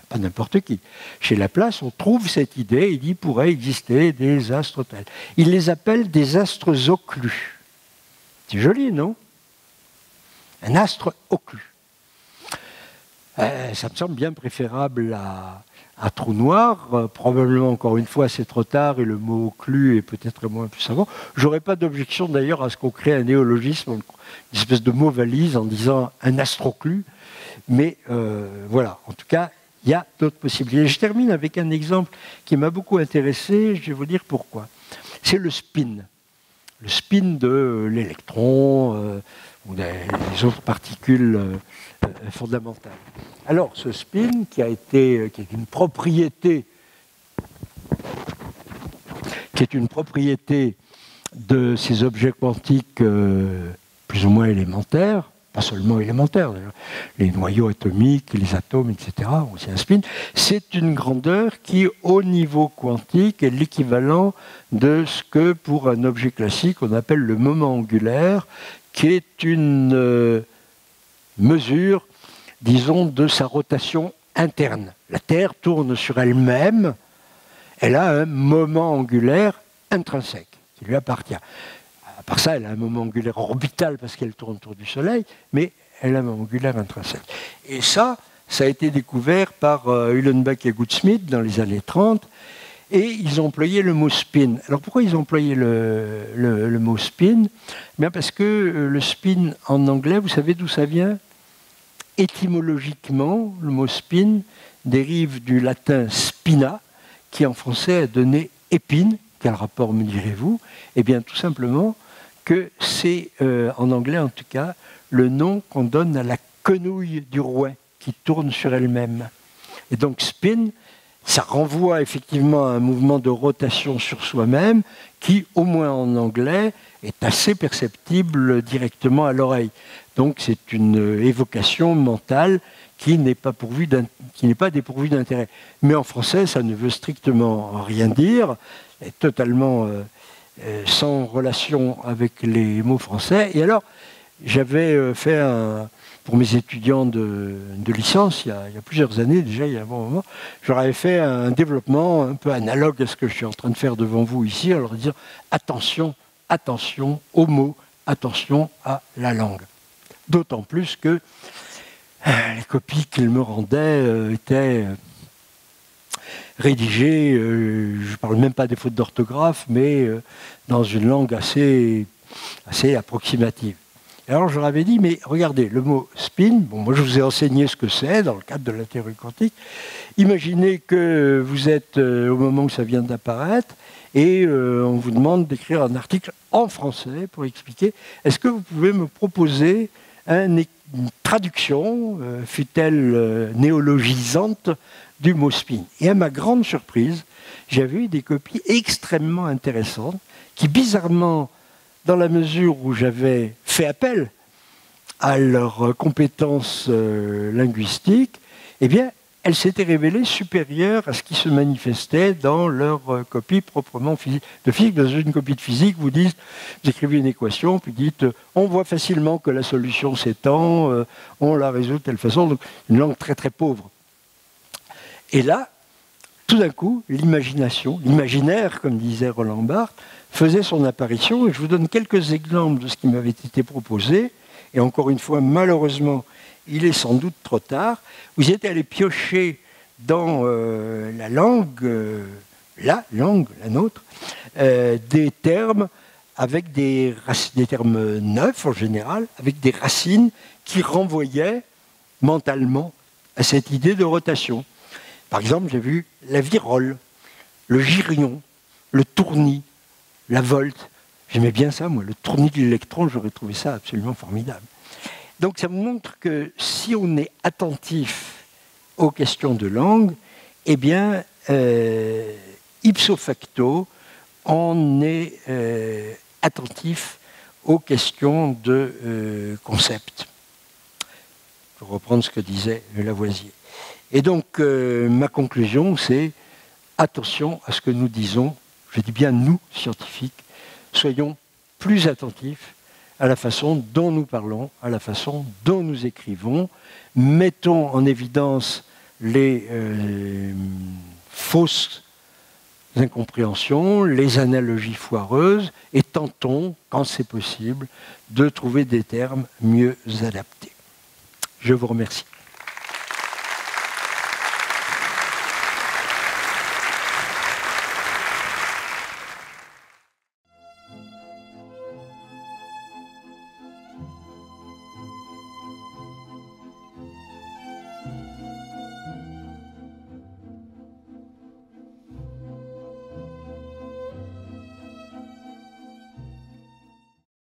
Pas n'importe qui. Chez Laplace, on trouve cette idée, il dit qu'il pourrait exister des astres tels. Il les appelle des astres occlus. C'est joli, non? Un astre occlus. Ça me semble bien préférable à trou noir. Probablement, encore une fois, c'est trop tard et le mot clu est peut-être moins plus savant. J'aurais pas d'objection d'ailleurs à ce qu'on crée un néologisme, une espèce de mot valise en disant un astroclu. Mais voilà, en tout cas, il y a d'autres possibilités. Je termine avec un exemple qui m'a beaucoup intéressé. Je vais vous dire pourquoi. C'est le spin. Le spin de l'électron ou des autres particules fondamentales. Alors, ce spin, qui est une propriété de ces objets quantiques plus ou moins élémentaires, pas seulement élémentaires d'ailleurs, les noyaux atomiques, les atomes, etc., ont aussi un spin, c'est une grandeur qui, au niveau quantique, est l'équivalent de ce que, pour un objet classique, on appelle le moment angulaire, qui est une mesure, disons, de sa rotation interne. La Terre tourne sur elle-même, elle a un moment angulaire intrinsèque qui lui appartient. À part ça, elle a un moment angulaire orbital parce qu'elle tourne autour du Soleil, mais elle a un moment angulaire intrinsèque. Et ça a été découvert par Uhlenbeck et Goudsmit dans les années 30, et ils ont employé le mot spin. Alors pourquoi ils ont employé le mot spin? Bien parce que le spin en anglais, vous savez d'où ça vient? Étymologiquement, le mot spin dérive du latin spina, qui en français a donné épine. Quel rapport me direz-vous? Eh bien tout simplement que c'est, en anglais en tout cas, le nom qu'on donne à la quenouille du rouet qui tourne sur elle-même. Et donc spin, ça renvoie effectivement à un mouvement de rotation sur soi-même qui, au moins en anglais, est assez perceptible directement à l'oreille. Donc c'est une évocation mentale qui n'est pas dépourvue d'intérêt. Mais en français, ça ne veut strictement rien dire, est totalement sans relation avec les mots français. Et alors, j'avais fait pour mes étudiants de licence, il y a plusieurs années déjà, il y a un bon moment, j'aurais fait un développement un peu analogue à ce que je suis en train de faire devant vous ici, en leur disant attention, attention aux mots, attention à la langue. D'autant plus que les copies qu'ils me rendaient étaient rédigées, je ne parle même pas des fautes d'orthographe, mais dans une langue assez approximative. Et alors je leur avais dit, mais regardez, le mot spin, bon, moi je vous ai enseigné ce que c'est dans le cadre de la théorie quantique. Imaginez que vous êtes au moment où ça vient d'apparaître et on vous demande d'écrire un article en français pour expliquer. Est-ce que vous pouvez me proposer une traduction, fût-elle néologisante, du mot spin? Et à ma grande surprise, j'avais eu des copies extrêmement intéressantes qui, bizarrement, dans la mesure où j'avais fait appel à leurs compétences linguistiques, eh bien, elles s'étaient révélées supérieures à ce qui se manifestait dans leur copie proprement de physique. Dans une copie de physique, vous écrivez une équation, puis dites, on voit facilement que la solution s'étend, on la résout de telle façon, donc une langue très très pauvre. Et là, tout d'un coup, l'imagination, l'imaginaire, comme disait Roland Barthes, faisait son apparition, et je vous donne quelques exemples de ce qui m'avait été proposé, et encore une fois, malheureusement, il est sans doute trop tard. Vous êtes allé piocher dans la langue, la nôtre, des termes avec des termes neufs en général, avec des racines qui renvoyaient mentalement à cette idée de rotation. Par exemple, j'ai vu la virole, le gyrion, le tournis, la volte. J'aimais bien ça, moi, le tournis de l'électron, j'aurais trouvé ça absolument formidable. Donc ça vous montre que si on est attentif aux questions de langue, eh bien, ipso facto, on est attentif aux questions de concept. Pour reprendre ce que disait Lavoisier. Et donc, ma conclusion, c'est attention à ce que nous disons, je dis bien nous, scientifiques, soyons plus attentifs à la façon dont nous parlons, à la façon dont nous écrivons, mettons en évidence les fausses incompréhensions, les analogies foireuses, et tentons, quand c'est possible, de trouver des termes mieux adaptés. Je vous remercie.